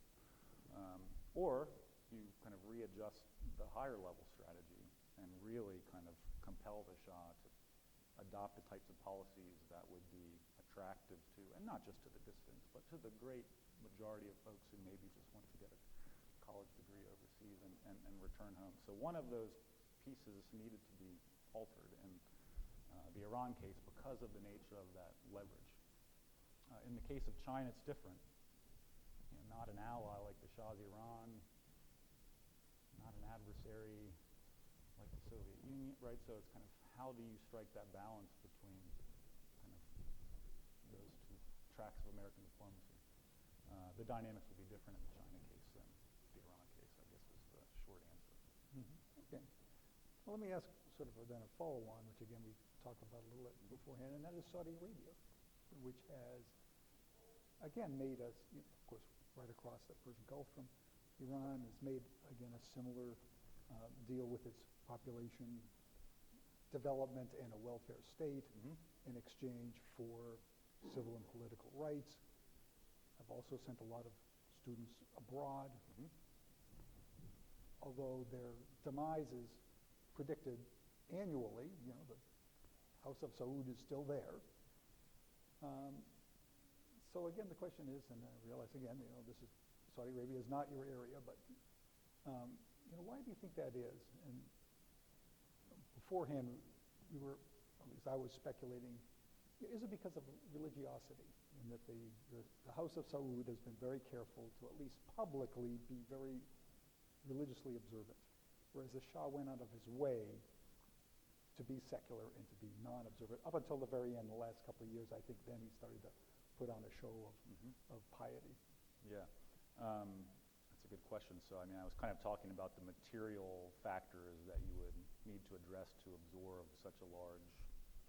Or you kind of readjust the higher level strategy and really kind of compel the Shah to adopt the types of policies that would be attractive to, and not just to the dissidents, but to the great majority of folks who maybe just want to get a college degree overseas and return home. So one of those pieces needed to be altered in the Iran case because of the nature of that leverage. In the case of China, it's different. Not an ally like the Shah's Iran, not an adversary like the Soviet Union, right? So it's kind of how do you strike that balance between kind of those two tracks of American diplomacy? The dynamics will be different in the China case than the Iran case, I guess is the short answer. Mm-hmm. Okay. Well, let me ask sort of then a follow-on, which again we talked about a little bit beforehand, and that is Saudi Arabia, which has, again, made us, of course, right across the Persian Gulf from Iran, has made, again, a similar deal with its population development and a welfare state in exchange for civil and political rights. I've also sent a lot of students abroad, although their demise is predicted annually. The House of Saud is still there. So again, the question is, and I realize again, this is Saudi Arabia is not your area, but why do you think that is? And beforehand, we were, at least I was speculating, is it because of religiosity, in that the House of Saud has been very careful to at least publicly be very religiously observant, whereas the Shah went out of his way to be secular and to be non-observant up until the very end, the last couple of years. I think then he started to put on a show of piety. Yeah, that's a good question. So I was kind of talking about the material factors that you would need to address to absorb such a large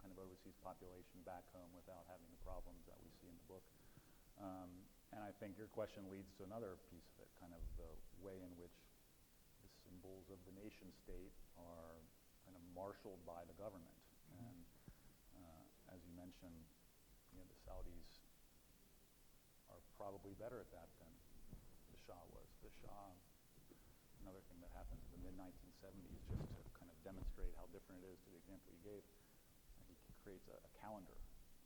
kind of overseas population back home without having the problems that we see in the book. And I think your question leads to another piece of it, kind of the way in which the symbols of the nation state are kind of marshaled by the government. And as you mentioned, the Saudis are probably better at that than the Shah was. The Shah, another thing that happened in the mid-1970s, just to kind of demonstrate how different it is to the example you gave, he creates a calendar,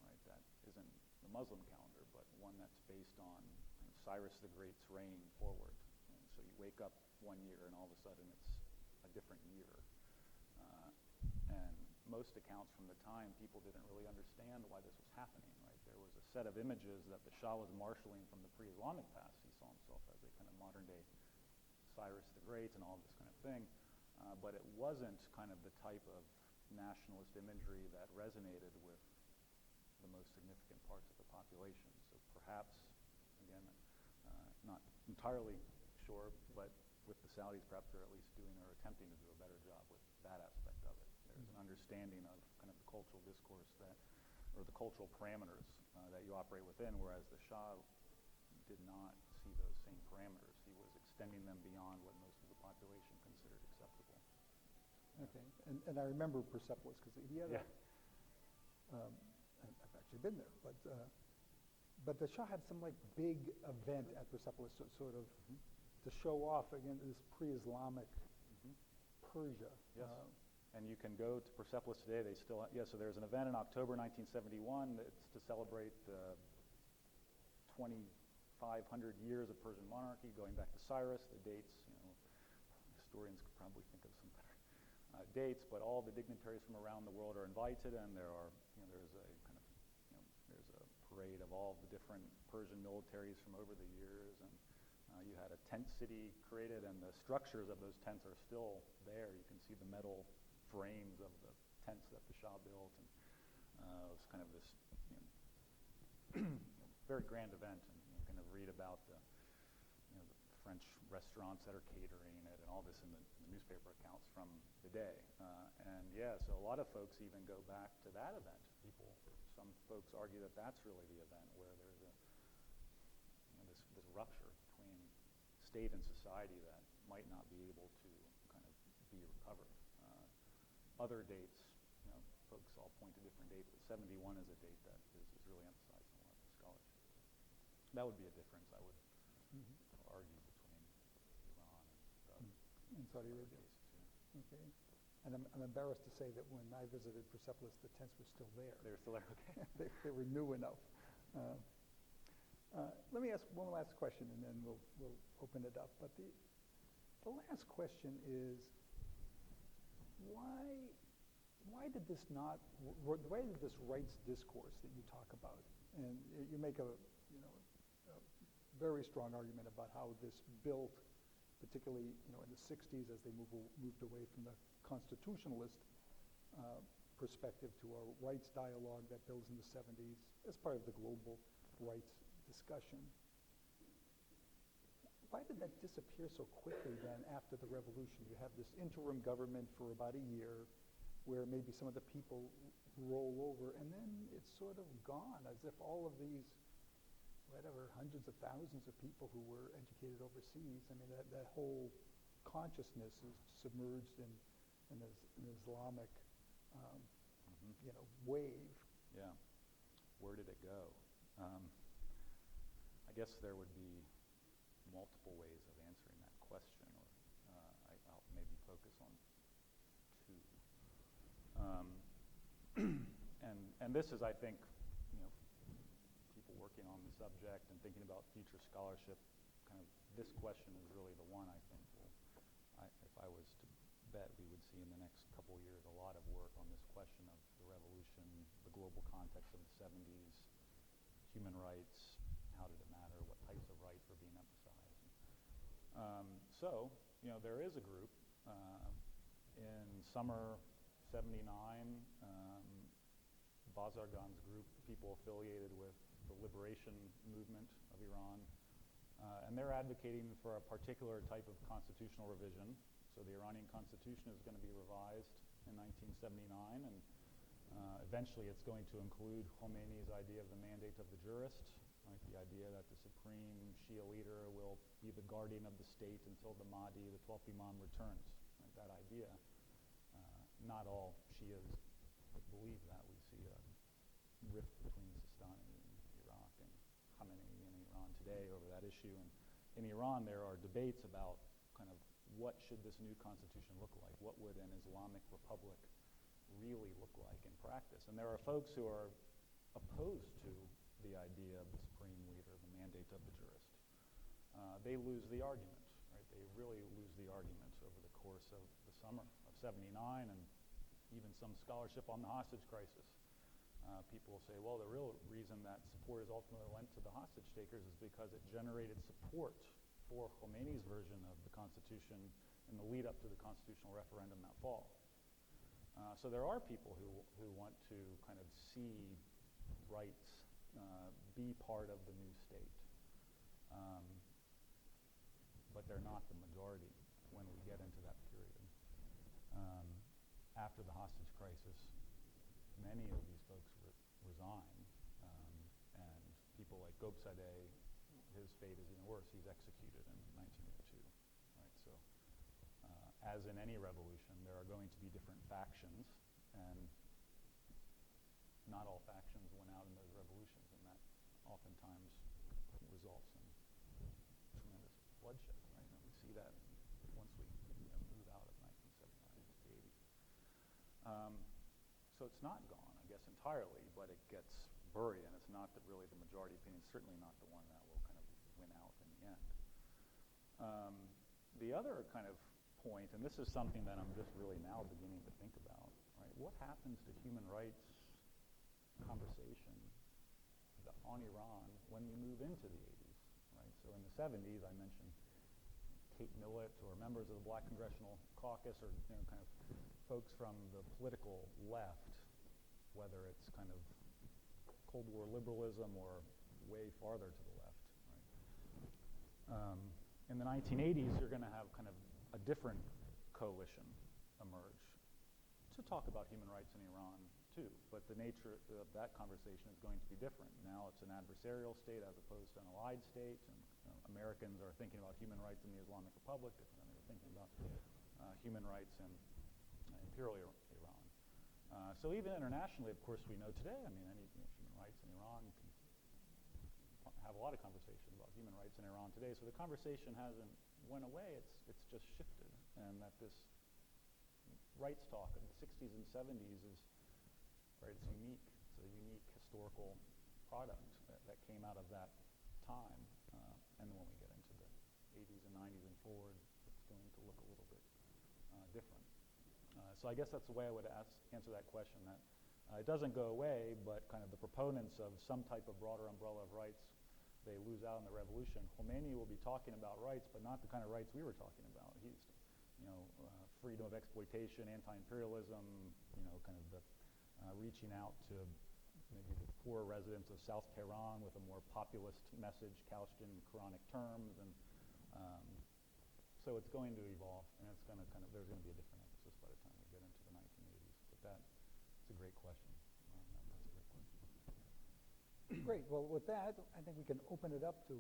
right, that isn't the Muslim calendar, but one that's based on Cyrus the Great's reign forward. And so you wake up one year and all of a sudden it's a different year. And most accounts from the time, people didn't really understand why this was happening, right? There was a set of images that the Shah was marshaling from the pre-Islamic past. He saw himself as a kind of modern-day Cyrus the Great and all this kind of thing. But it wasn't kind of the type of nationalist imagery that resonated with the most significant parts of the population. So perhaps, again, not entirely sure, but with the Saudis, perhaps they're at least doing or attempting to do a better job with that aspect of it. There's an understanding of kind of the cultural discourse or the cultural parameters that you operate within, whereas the Shah did not see those same parameters. He was extending them beyond what most of the population considered acceptable. Okay, and I remember Persepolis because he had I've actually been there, but the Shah had some like big event at Persepolis sort of to show off again this pre-Islamic Persia. Yes. And you can go to Persepolis today. They still, so there's an event in October 1971. It's to celebrate the 2,500 years of Persian monarchy, going back to Cyrus. The dates, historians could probably think of some better dates, but all the dignitaries from around the world are invited, and there's a kind of, there's a parade of all the different Persian militaries from over the years, and you had a tent city created, and the structures of those tents are still there. You can see the metal frames of the tents that the Shah built, and it was kind of this very grand event, and you kind of read about the French restaurants that are catering it and all this in the newspaper accounts from the day. So a lot of folks even go back to that event. Some folks argue that that's really the event where there's this rupture between state and society that might not be able to kind of be recovered. Other dates, folks all point to different dates, but 71 is a date that is really emphasized in a lot of the scholarship. That would be a difference, I would argue, between Iran and Saudi Arabia. Okay. And I'm embarrassed to say that when I visited Persepolis, the tents were still there. They were still there, okay. they were new enough. Let me ask one last question, and then we'll open it up. But the last question is, why did this rights discourse that you talk about, and you make a very strong argument about how this built, particularly in the 60s as they moved away from the constitutionalist perspective to a rights dialogue that builds in the 70s as part of the global rights discussion. Why did that disappear so quickly then after the revolution? You have this interim government for about a year where maybe some of the people roll over, and then it's sort of gone, as if all of these, hundreds of thousands of people who were educated overseas, that whole consciousness is submerged in an Islamic wave. Yeah. Where did it go? I guess there would be multiple ways of answering that question, or I'll maybe focus on two. And this is, I think, people working on the subject and thinking about future scholarship, kind of this question is really the one I think if I was to bet, we would see in the next couple of years a lot of work on this question of the revolution, the global context of the 70s, human rights, how did it matter, what types of rights were being emphasized. There is a group in summer 79, Bazargan's group, people affiliated with the liberation movement of Iran, and they're advocating for a particular type of constitutional revision. So the Iranian Constitution is going to be revised in 1979, and eventually it's going to include Khomeini's idea of the mandate of the jurist, right? The idea that the supreme Shia leader will be the guardian of the state until the Mahdi, the 12th Imam, returns. Right? That idea. Not all Shias believe that. We see a rift between Sistani in Iraq and Khamenei in Iran today over that issue. And in Iran, there are debates about kind of what should this new constitution look like? What would an Islamic republic really look like in practice? And there are folks who are opposed to the idea of the supreme leader, the mandate of the jurist. They lose the argument, right? They really lose the argument over the course of the summer of 79, and even some scholarship on the hostage crisis. People will say, well, the real reason that supporters ultimately went to the hostage takers is because it generated support for Khomeini's version of the Constitution in the lead up to the constitutional referendum that fall. So there are people who want to kind of see rights be part of the new state, but they're not the majority. get into that period. After the hostage crisis, many of these folks resigned, and people like Gobsadeh, his fate is even worse. He's executed in 1902, right? So, as in any revolution, there are going to be different factions, and not all factions went out in those revolutions, and that oftentimes results in tremendous bloodshed, right? And we see that once we move out of 1979 into the 80s. So it's not gone, I guess, entirely, but it gets buried, and it's not really the majority opinion, certainly not the one that will kind of win out in the end. The other kind of point, and this is something that I'm just really now beginning to think about, right? What happens to human rights conversation on Iran when we move into the 80s, right? So in the 70s, I mentioned Kate Millett or members of the Black Congressional Caucus, or kind of folks from the political left, whether it's kind of Cold War liberalism or way farther to the left, right? In the 1980s, you're going to have kind of a different coalition emerge to talk about human rights in Iran too, but the nature of that conversation is going to be different. Now it's an adversarial state as opposed to an allied state, and Americans are thinking about human rights in the Islamic Republic different than they were thinking about human rights in imperial Iran. So even internationally, of course, we know today, I mean, human rights in Iran, you can have a lot of conversation about human rights in Iran today. So the conversation hasn't went away, it's just shifted. And that this rights talk in the 60s and 70s is, right, it's unique. It's a unique historical product that came out of that time. And then when we get into the 80s and 90s and forward, it's going to look a little bit different. So I guess that's the way I would answer that question, that it doesn't go away, but kind of the proponents of some type of broader umbrella of rights, they lose out in the revolution. Khomeini will be talking about rights, but not the kind of rights we were talking about. He's, freedom of exploitation, anti-imperialism, kind of the reaching out to maybe the poor residents of South Tehran with a more populist message couched in Quranic terms, and so it's going to evolve, and it's going to there's going to be a different emphasis by the time we get into the 1980s. But that's a great question. That's a great question. Great. Well, with that, I think we can open it up to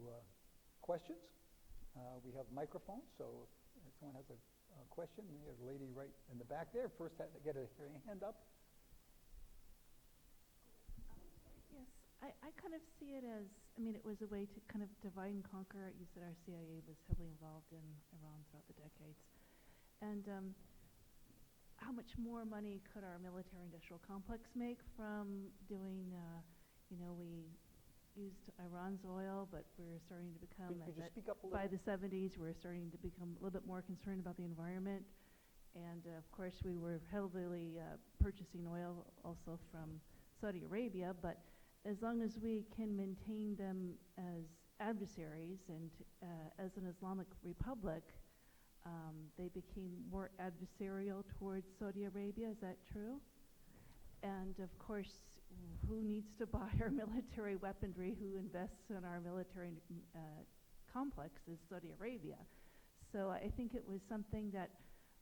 questions. We have microphones, so if someone has a question, there's a lady right in the back there. First, had to get her hand up. Yes, I kind of see it as, it was a way to kind of divide and conquer. You said our CIA was heavily involved in Iran throughout the decades. And how much more money could our military-industrial complex make from doing, we used Iran's oil, but we're starting to become, Could you speak up a little? by the 70s, we're starting to become a little bit more concerned about the environment. And of course, we were heavily purchasing oil also from Saudi Arabia, but as long as we can maintain them as adversaries and as an Islamic republic, they became more adversarial towards Saudi Arabia. Is that true? And of course, who needs to buy our military weaponry, who invests in our military complex is Saudi Arabia. So I think it was something that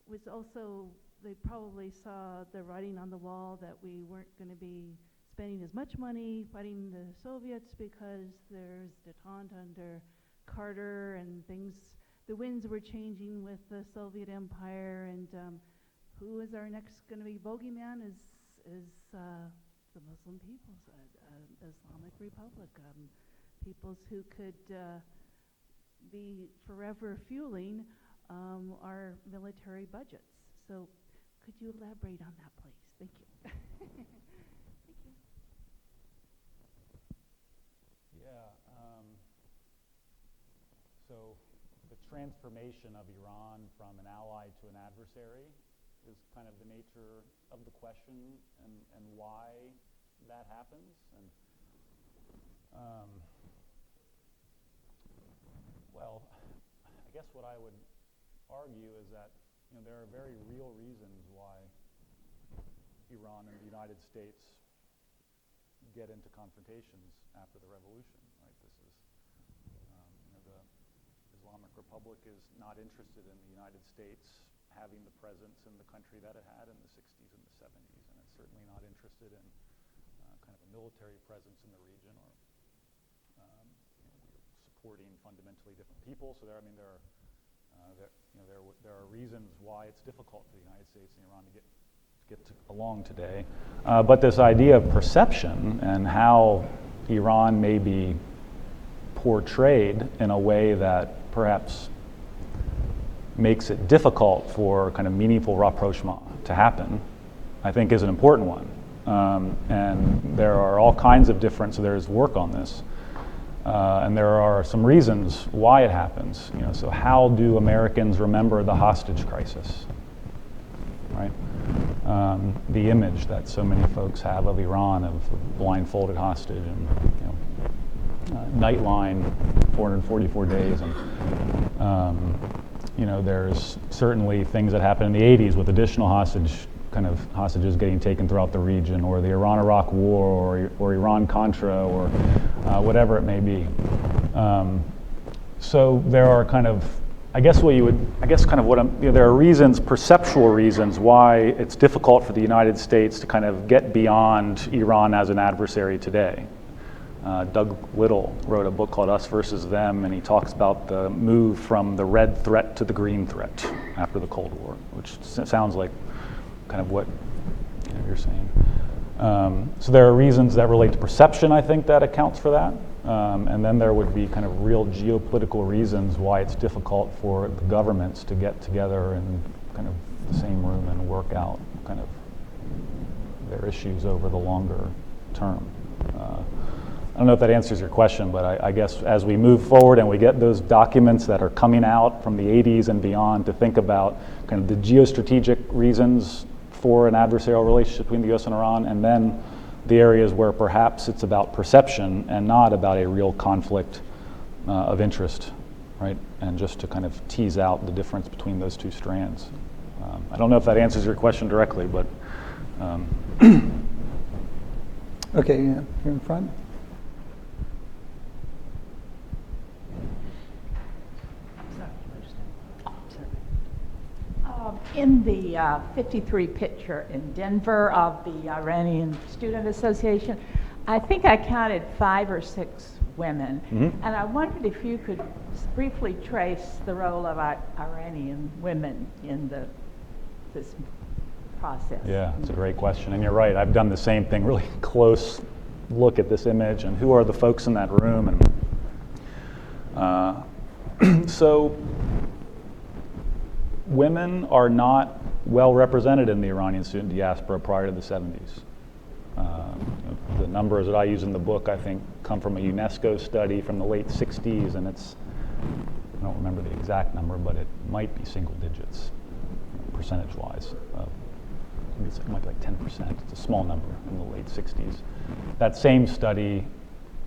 was also, they probably saw the writing on the wall that we weren't going to be spending as much money fighting the Soviets because there's detente under Carter and things. The winds were changing with the Soviet Empire, and who is our next going to be bogeyman is the Muslim peoples, Islamic Republic, peoples who could be forever fueling our military budgets. So could you elaborate on that, please? Thank you. Thank you. Yeah. So the transformation of Iran from an ally to an adversary is kind of the nature of the question, and why that happens. And well, I guess what I would argue is that there are very real reasons why Iran and the United States get into confrontations after the revolution. Right? This is the Islamic Republic is not interested in the United States having the presence in the country that it had in the 60s and the 70s, and it's certainly not interested in kind of a military presence in the region or supporting fundamentally different people. So there are reasons why it's difficult for the United States and Iran to get along today. But this idea of perception and how Iran may be portrayed in a way that perhaps makes it difficult for kind of meaningful rapprochement to happen, I think is an important one. And there are all kinds of different, so there's work on this. And there are some reasons why it happens. So how do Americans remember the hostage crisis, right? The image that so many folks have of Iran, of blindfolded hostage and Nightline, 444 days, and there's certainly things that happened in the 80s with additional hostages getting taken throughout the region, or the Iran-Iraq War, or Iran-Contra, or whatever it may be. So there are there are reasons, perceptual reasons, why it's difficult for the United States to kind of get beyond Iran as an adversary today. Doug Little wrote a book called Us Versus Them, and he talks about the move from the red threat to the green threat after the Cold War, which sounds like kind of what you're saying. So there are reasons that relate to perception, I think, that accounts for that. And then there would be kind of real geopolitical reasons why it's difficult for the governments to get together in kind of the same room and work out kind of their issues over the longer term. I don't know if that answers your question, but I guess as we move forward and we get those documents that are coming out from the 80s and beyond to think about kind of the geostrategic reasons for an adversarial relationship between the U.S. and Iran, and then the areas where perhaps it's about perception and not about a real conflict of interest, right? And just to kind of tease out the difference between those two strands. I don't know if that answers your question directly, but. Okay, yeah, here in front. In the 53 picture in Denver of the Iranian Student Association, I think I counted 5 or 6 women, and I wondered if you could briefly trace the role of Iranian women in this process. Yeah, it's a great question, and you're right. I've done the same thing, really close look at this image and who are the folks in that room, and so. Women are not well represented in the Iranian student diaspora prior to the 70s. The numbers that I use in the book, I think, come from a UNESCO study from the late 60s, and I don't remember the exact number, but it might be single digits, percentage-wise. It might be like 10%. It's a small number in the late 60s. That same study,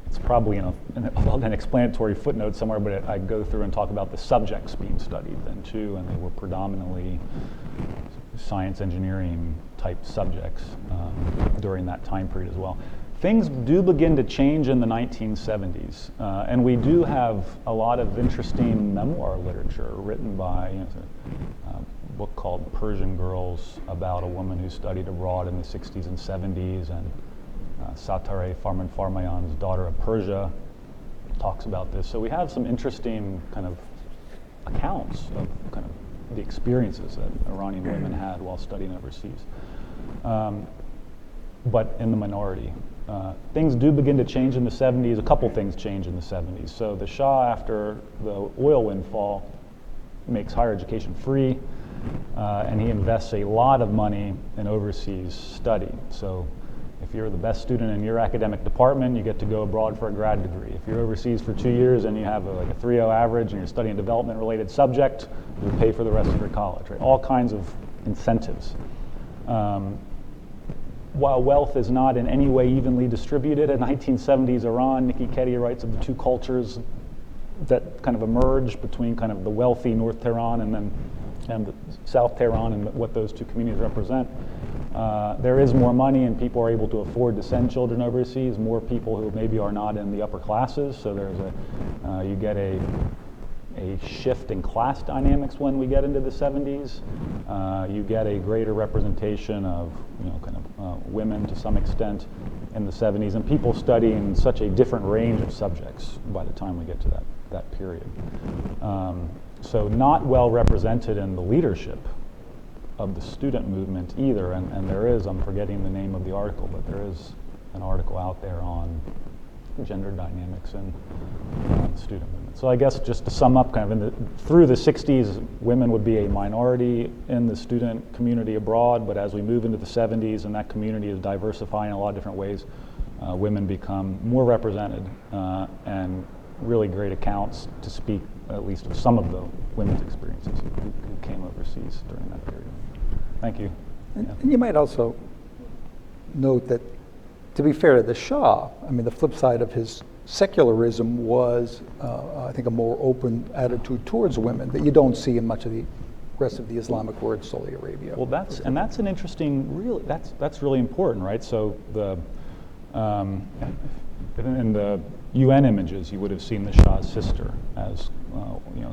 it's probably in an explanatory footnote somewhere, but I go through and talk about the subjects being studied then too, and they were predominantly science engineering type subjects during that time period as well. Things do begin to change in the 1970s, and we do have a lot of interesting memoir literature written by a book called Persian Girls about a woman who studied abroad in the 60s and 70s, and Satare Farmanfarmayan's Daughter of Persia talks about this. So we have some interesting kind of accounts of kind of the experiences that Iranian women had while studying overseas, but in the minority. Things do begin to change in the 70s. A couple things change in the 70s. So the Shah, after the oil windfall, makes higher education free, and he invests a lot of money in overseas study. So if you're the best student in your academic department, you get to go abroad for a grad degree. If you're overseas for 2 years and you have like a 3.0 average and you're studying a development-related subject, you pay for the rest of your college, right? All kinds of incentives. While wealth is not in any way evenly distributed, in 1970s Iran, Nikki Keddie writes of the two cultures that kind of emerge between kind of the wealthy North Tehran and the South Tehran and what those two communities represent. There is more money and people are able to afford to send children overseas, more people who maybe are not in the upper classes, so there's you get a a shift in class dynamics when we get into the 70s. You get a greater representation of, kind of women to some extent in the 70s, and people studying such a different range of subjects by the time we get to that period. So not well represented in the leadership of the student movement either, and there is, I'm forgetting the name of the article, but there is an article out there on gender dynamics in the student movement. So I guess just to sum up, kind of through the 60s, women would be a minority in the student community abroad, but as we move into the 70s and that community is diversifying in a lot of different ways, women become more represented and really great accounts to speak at least of some of the women's experiences who came overseas during that period. Thank you. And you might also note that, to be fair to the Shah, I mean, the flip side of his secularism was, I think, a more open attitude towards women that you don't see in much of the rest of the Islamic world, Saudi Arabia. Well, that's an interesting, really, that's really important, right? So in the UN images, you would have seen the Shah's sister as,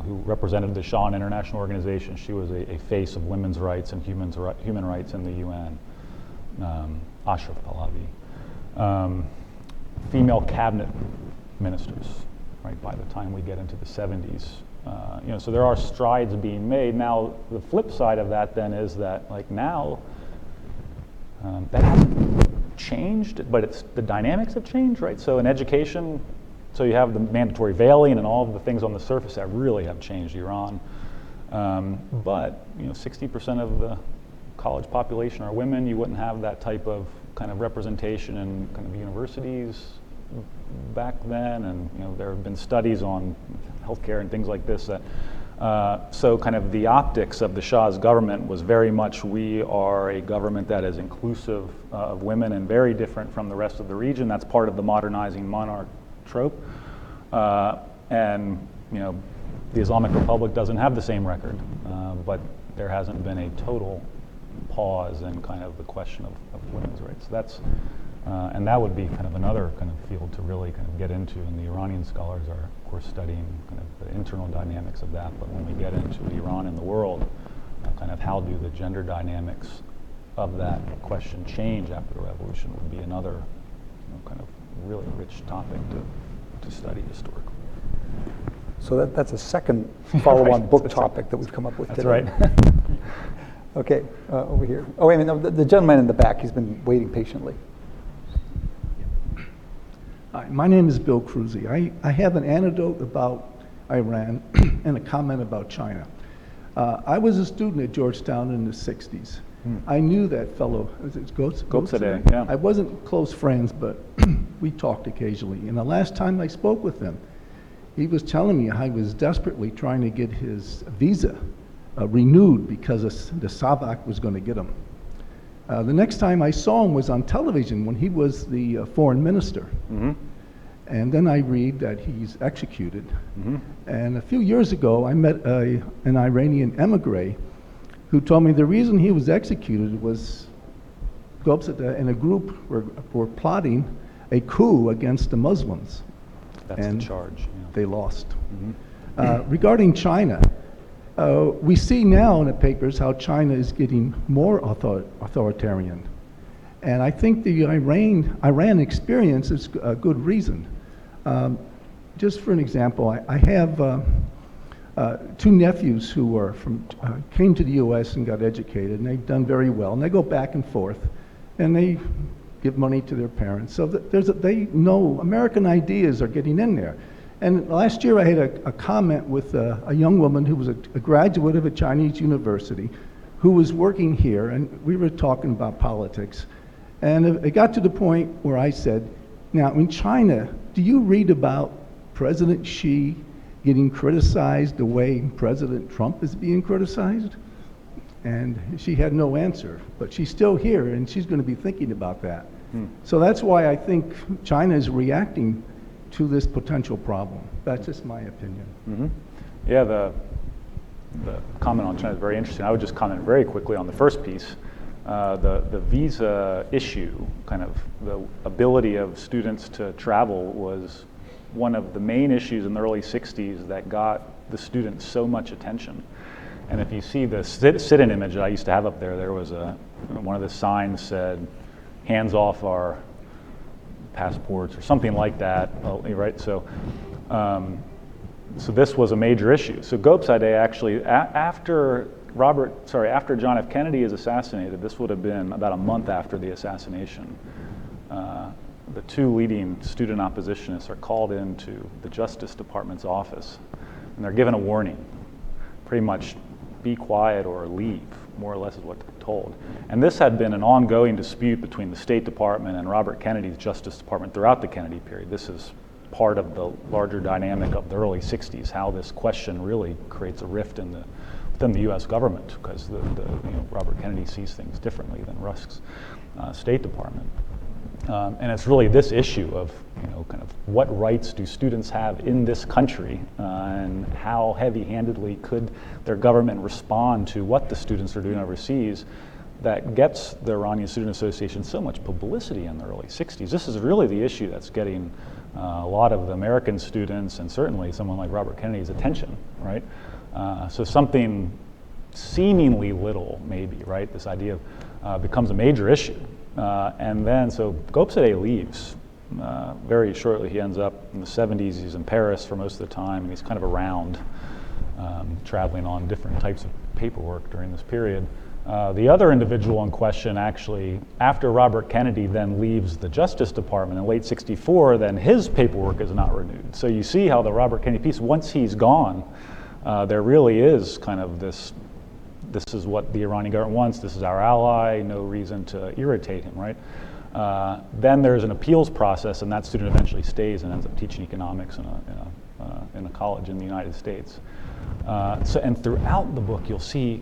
who represented the Shah in international organizations. She was a face of women's rights and human rights in the UN, Ashraf Pahlavi. Female cabinet ministers, right, by the time we get into the 70s. So there are strides being made. Now, the flip side of that then is that, like, now, that hasn't changed, but the dynamics have changed, right? So in education, so you have the mandatory veiling and all of the things on the surface that really have changed Iran. But 60% of the college population are women. You wouldn't have that type of kind of representation in kind of universities back then, and there have been studies on healthcare and things like this that so kind of the optics of the Shah's government was very much, we are a government that is inclusive of women and very different from the rest of the region. That's part of the modernizing monarch trope. And the Islamic Republic doesn't have the same record, but there hasn't been a total pause in kind of the question of women's rights. That's and that would be kind of another kind of field to really kind of get into, and the Iranian scholars are, of course, studying kind of the internal dynamics of that. But when we get into Iran and the world, kind of how do the gender dynamics of that question change after the revolution would be another kind of really rich topic to study historically. So that's a second follow-on Right. book topic that we've come up with That's today. right. Okay, over here. Oh, wait a minute, no, the gentleman in the back, he's been waiting patiently. Hi, my name is Bill Cruzy. I have an anecdote about Iran and a comment about China. I was a student at Georgetown in the 60s. I knew that fellow, is it Gopsadeh, yeah. I wasn't close friends, but we talked occasionally. And the last time I spoke with him, he was telling me how he was desperately trying to get his visa renewed because the Savak was going to get him. The next time I saw him was on television when he was the foreign minister. Mm-hmm. And then I read that he's executed. Mm-hmm. And a few years ago, I met an Iranian emigre who told me the reason he was executed was Gopsadeh and a group were plotting a coup against the Muslims. That's and the charge. Yeah. They lost. Mm-hmm. Regarding China, we see now in the papers how China is getting more authoritarian. And I think the Iran experience is a good reason. Just for an example, I have two nephews who are came to the U.S. and got educated, and they've done very well. And they go back and forth, and they give money to their parents. So they know American ideas are getting in there. And last year I had a comment with a young woman who was a graduate of a Chinese university who was working here, and we were talking about politics. And it got to the point where I said, now in China, do you read about President Xi getting criticized the way President Trump is being criticized? And she had no answer, but she's still here and she's going to be thinking about that. So that's why I think China is reacting to this potential problem. That's just my opinion. Mm-hmm. Yeah, the comment on China is very interesting. I would just comment very quickly on the first piece. The visa issue, kind of the ability of students to travel, was one of the main issues in the early 60s that got the students so much attention. And if you see the sit-in image that I used to have up there, there was one of the signs said, "Hands off our passports," or something like that, right? So, so this was a major issue. So Gopsadeh actually, after John F. Kennedy is assassinated, this would have been about a month after the assassination, the two leading student oppositionists are called into the Justice Department's office, and they're given a warning, pretty much be quiet or leave, more or less is what they're told. And this had been an ongoing dispute between the State Department and Robert Kennedy's Justice Department throughout the Kennedy period. This is part of the larger dynamic of the early 60s, how this question really creates a rift within the U.S. government, because Robert Kennedy sees things differently than Rusk's State Department. And it's really this issue of, kind of what rights do students have in this country, and how heavy-handedly could their government respond to what the students are doing overseas, that gets the Iranian Student Association so much publicity in the early 60s. This is really the issue that's getting a lot of the American students, and certainly someone like Robert Kennedy's attention, right? So something seemingly little, maybe, right? This idea becomes a major issue. And then, so Gopsadeh leaves very shortly. He ends up in the 70s. He's in Paris for most of the time. And he's kind of around, traveling on different types of paperwork during this period. The other individual in question, actually, after Robert Kennedy then leaves the Justice Department in late '64, then his paperwork is not renewed. So you see how the Robert Kennedy piece, once he's gone, there really is kind of this is what the Iranian government wants, this is our ally, no reason to irritate him, right? Then there's an appeals process, and that student eventually stays and ends up teaching economics in a college in the United States. And throughout the book, you'll see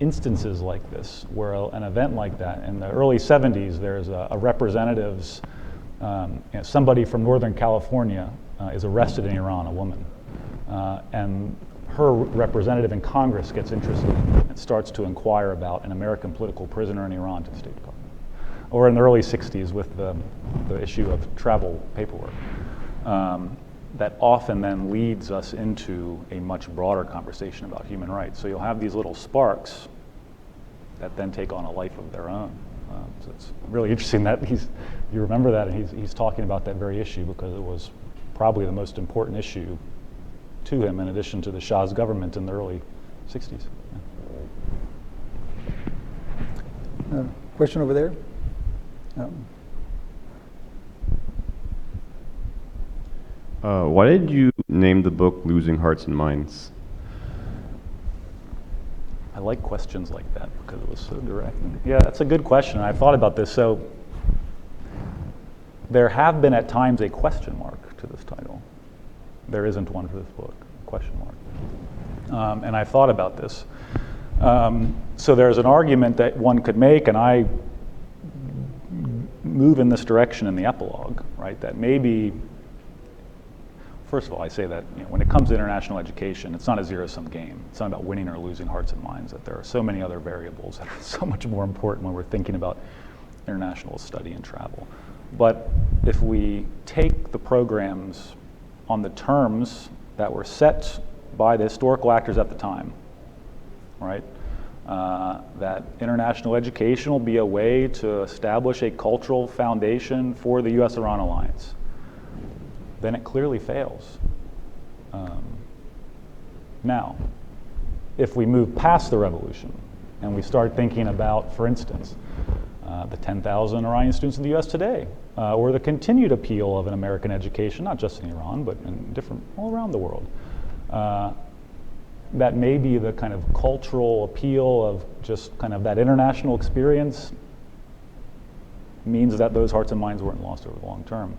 instances like this, where an event like that, in the early 70s, there's a representative's, somebody from Northern California is arrested in Iran, a woman, and her representative in Congress gets interested and starts to inquire about an American political prisoner in Iran to the State Department. Or in the early 60s with the issue of travel paperwork. That often then leads us into a much broader conversation about human rights. So you'll have these little sparks that then take on a life of their own. So it's really interesting that you remember that, and he's talking about that very issue, because it was probably the most important issue to him, in addition to the Shah's government in the early 60s. Yeah. Question over there? Why did you name the book Losing Hearts and Minds? I like questions like that because it was so direct. Yeah, that's a good question. I've thought about this. So there have been at times a question mark to this title. There isn't one for this book, question mark. And I thought about this. So there's an argument that one could make, and I move in this direction in the epilogue, right? That maybe, first of all, I say that when it comes to international education, it's not a zero-sum game. It's not about winning or losing hearts and minds, that there are so many other variables that are so much more important when we're thinking about international study and travel. But if we take the programs on the terms that were set by the historical actors at the time, right? That international education will be a way to establish a cultural foundation for the U.S.-Iran alliance, then it clearly fails. Now, if we move past the revolution and we start thinking about, for instance, the 10,000 Iranian students in the U.S. today, or the continued appeal of an American education, not just in Iran, but in all around the world, that may be the kind of cultural appeal of just kind of that international experience means that those hearts and minds weren't lost over the long term.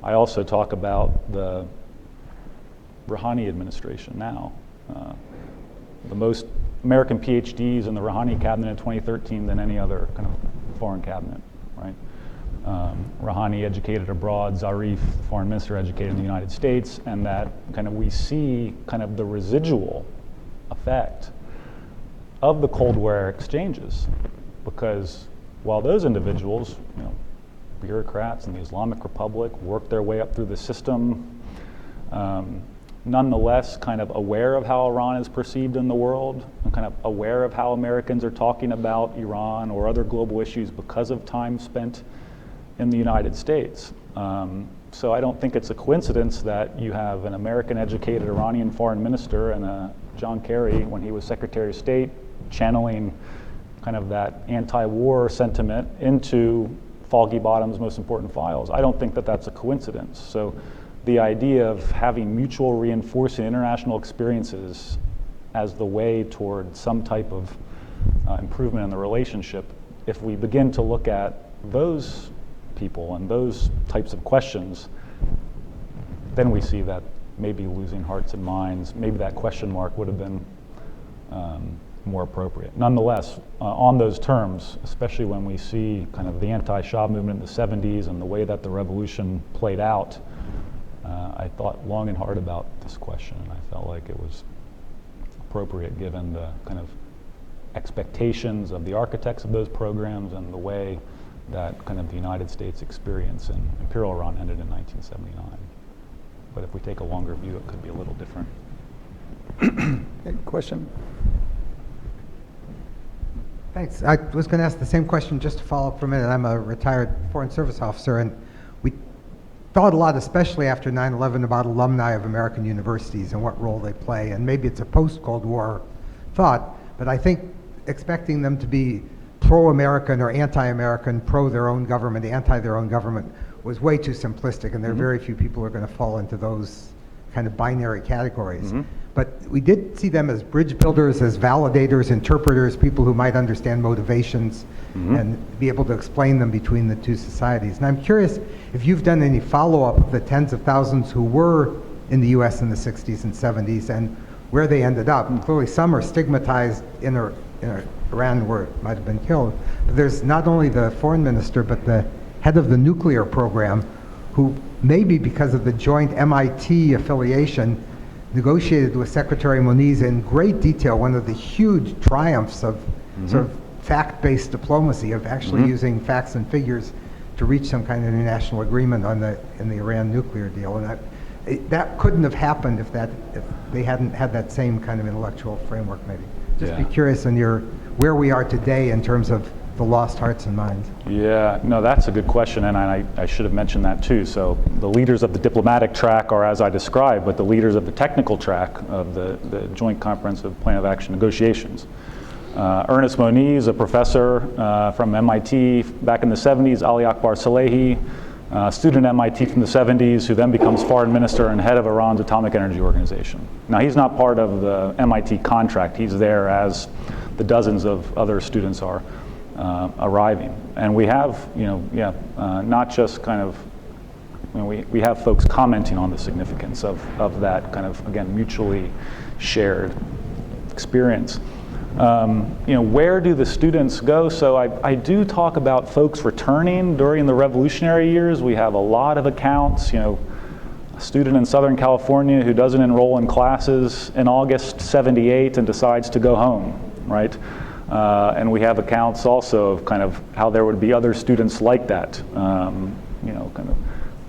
I also talk about the Rouhani administration now. The most American PhDs in the Rouhani cabinet in 2013 than any other kind of foreign cabinet, right? Rouhani educated abroad, Zarif, the foreign minister, educated in the United States, and that kind of we see kind of the residual effect of the Cold War exchanges, because while those individuals, bureaucrats in the Islamic Republic, worked their way up through the system, nonetheless kind of aware of how Iran is perceived in the world, and kind of aware of how Americans are talking about Iran or other global issues because of time spent in the United States. So I don't think it's a coincidence that you have an American-educated Iranian foreign minister and John Kerry, when he was Secretary of State, channeling kind of that anti-war sentiment into Foggy Bottom's most important files. I don't think that that's a coincidence. So the idea of having mutual reinforcing international experiences as the way toward some type of improvement in the relationship, if we begin to look at those people and those types of questions, then we see that maybe losing hearts and minds, maybe that question mark would have been more appropriate. Nonetheless, on those terms, especially when we see kind of the anti-Shah movement in the 70s and the way that the revolution played out, I thought long and hard about this question, and I felt like it was appropriate given the kind of expectations of the architects of those programs and the way that kind of the United States experience in Imperial Iran ended in 1979. But if we take a longer view, it could be a little different. Okay, question? Thanks. I was going to ask the same question just to follow up for a minute. I'm a retired Foreign Service officer, and we thought a lot, especially after 9/11, about alumni of American universities and what role they play. And maybe it's a post-Cold War thought, but I think expecting them to be pro-American or anti-American, pro their own government, anti their own government, was way too simplistic, and there are very few people who are going to fall into those kind of binary categories. But we did see them as bridge builders, as validators, interpreters, people who might understand motivations and be able to explain them between the two societies. And I'm curious if you've done any follow-up of the tens of thousands who were in the US in the 60s and 70s and where they ended up. Clearly some are stigmatized in Iran where it might have been killed. But there's not only the foreign minister, but the head of the nuclear program, who maybe because of the joint MIT affiliation, negotiated with Secretary Moniz in great detail one of the huge triumphs of sort of fact-based diplomacy, of actually using facts and figures to reach some kind of international agreement on in the Iran nuclear deal. And that couldn't have happened if they hadn't had that same kind of intellectual framework, maybe. Just be curious in where we are today in terms of the lost hearts and minds. Yeah, no, that's a good question, and I should have mentioned that too. So the leaders of the diplomatic track are as I described, but the leaders of the technical track of the Joint Comprehensive Plan of Action negotiations. Ernest Moniz, a professor from MIT back in the 70s, Ali Akbar Salehi, student at MIT from the 70s, who then becomes foreign minister and head of Iran's Atomic Energy Organization. Now, he's not part of the MIT contract. He's there as the dozens of other students are arriving. And we have, not just kind of, we have folks commenting on the significance of that kind of, again, mutually shared experience. Where do the students go? So I do talk about folks returning during the revolutionary years. We have a lot of accounts, a student in Southern California who doesn't enroll in classes in August '78 and decides to go home, right? And we have accounts also of kind of how there would be other students like that, kind of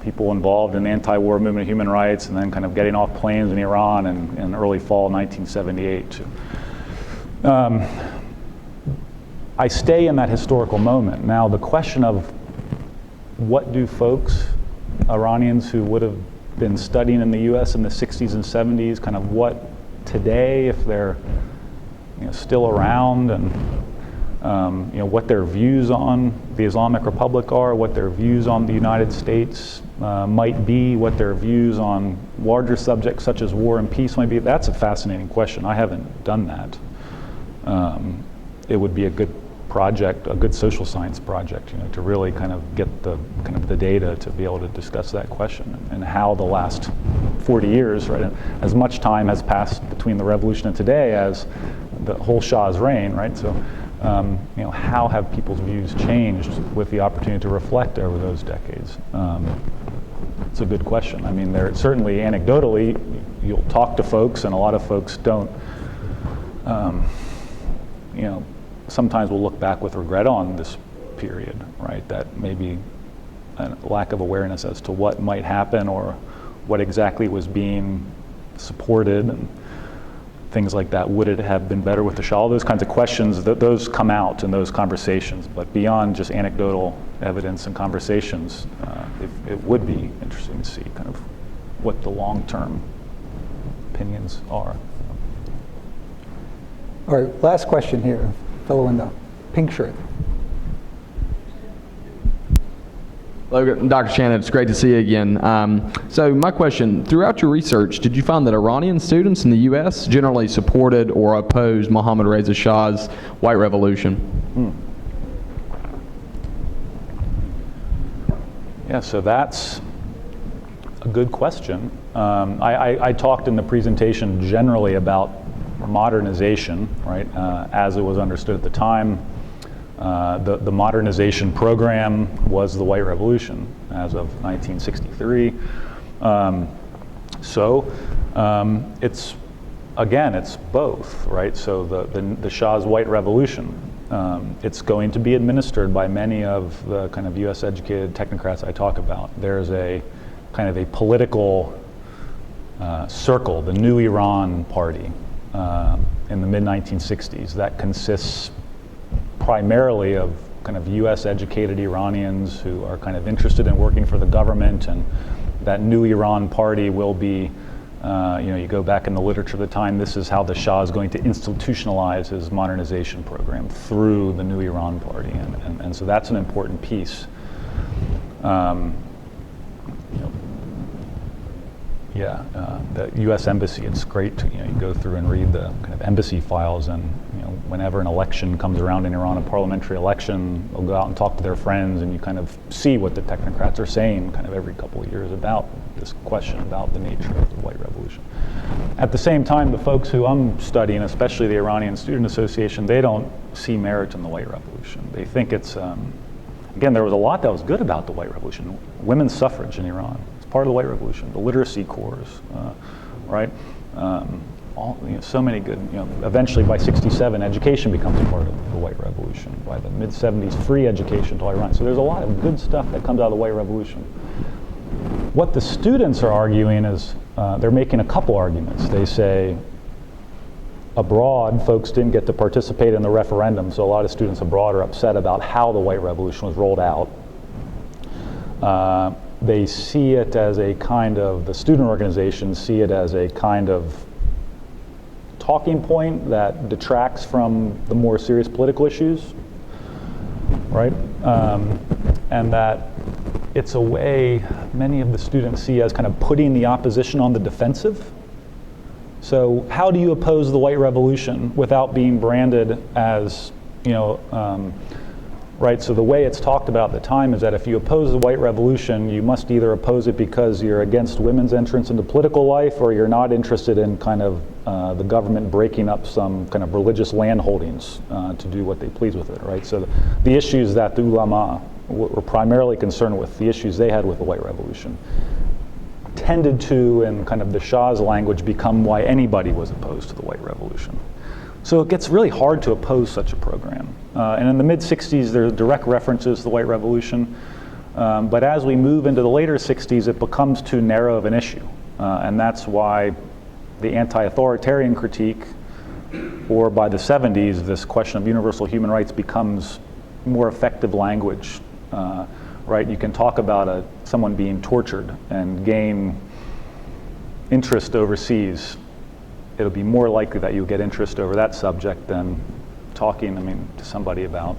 people involved in the anti-war movement of human rights and then kind of getting off planes in Iran in early fall 1978. I stay in that historical moment. Now, the question of what do folks, Iranians who would have been studying in the US in the 60s and 70s, kind of what today, if they're still around, and what their views on the Islamic Republic are, what their views on the United States might be, what their views on larger subjects such as war and peace might be. That's a fascinating question. I haven't done that. It would be a good project, a good social science project, to really kind of get the data to be able to discuss that question and how the last 40 years, right, as much time has passed between the revolution and today as the whole Shah's reign, right? So, how have people's views changed with the opportunity to reflect over those decades? It's a good question. I mean, there certainly anecdotally, you'll talk to folks, and a lot of folks don't. Sometimes we'll look back with regret on this period, right? That maybe a lack of awareness as to what might happen or what exactly was being supported, and things like that. Would it have been better with the Shah? All those kinds of questions, those come out in those conversations. But beyond just anecdotal evidence and conversations, it would be interesting to see kind of what the long-term opinions are. All right, last question here, fellow in the pink shirt. Hello, Dr. Shannon, it's great to see you again. So my question, throughout your research, did you find that Iranian students in the U.S. generally supported or opposed Mohammad Reza Shah's white revolution? Yeah, so that's a good question. I talked in the presentation generally about modernization, right, as it was understood at the time. The modernization program was the White Revolution as of 1963. It's both, right? So the Shah's White Revolution, it's going to be administered by many of the kind of U.S. educated technocrats I talk about. There's a kind of a political circle, the New Iran Party, in the mid-1960s that consists primarily of kind of U.S. educated Iranians who are kind of interested in working for the government, and that New Iran Party will be, you go back in the literature of the time, this is how the Shah is going to institutionalize his modernization program through the New Iran Party, and so that's an important piece. The U.S. Embassy, it's great to, you go through and read the kind of embassy files, and whenever an election comes around in Iran, a parliamentary election, they'll go out and talk to their friends, and you kind of see what the technocrats are saying kind of every couple of years about this question about the nature of the White Revolution. At the same time, the folks who I'm studying, especially the Iranian Student Association, they don't see merit in the White Revolution. They think it's, again, there was a lot that was good about the White Revolution. Women's suffrage in Iran, part of the White Revolution, the literacy corps, right? So many good, eventually by 67, education becomes part of the White Revolution. By the mid-70s, free education to all Iran. So there's a lot of good stuff that comes out of the White Revolution. What the students are arguing is, they're making a couple arguments. They say, abroad, folks didn't get to participate in the referendum, so a lot of students abroad are upset about how the White Revolution was rolled out. They see it as a kind of, the student organizations see it as a kind of talking point that detracts from the more serious political issues, right? And that it's a way many of the students see as kind of putting the opposition on the defensive. So how do you oppose the White Revolution without being branded as, right, so the way it's talked about at the time is that if you oppose the White Revolution, you must either oppose it because you're against women's entrance into political life, or you're not interested in kind of the government breaking up some kind of religious land holdings to do what they please with it, right? So the issues that the ulama were primarily concerned with, the issues they had with the White Revolution, tended to, in kind of the Shah's language, become why anybody was opposed to the White Revolution. So it gets really hard to oppose such a program. And in the mid-60s, there are direct references to the White Revolution. But as we move into the later 60s, it becomes too narrow of an issue. And that's why the anti-authoritarian critique, or by the 70s, this question of universal human rights becomes more effective language, right? You can talk about someone being tortured and gain interest overseas. It'll be more likely that you'll get interest over that subject than talking, to somebody about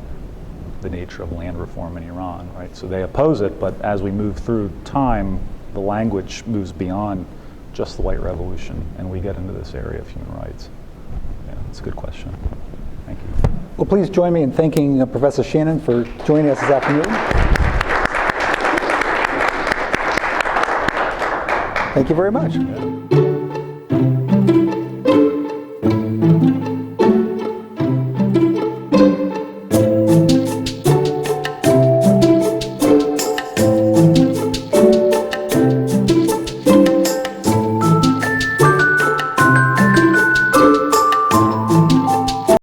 the nature of land reform in Iran, right? So they oppose it, but as we move through time, the language moves beyond just the White Revolution, and we get into this area of human rights. Yeah, it's a good question. Thank you. Well, please join me in thanking Professor Shannon for joining us this afternoon. Thank you very much.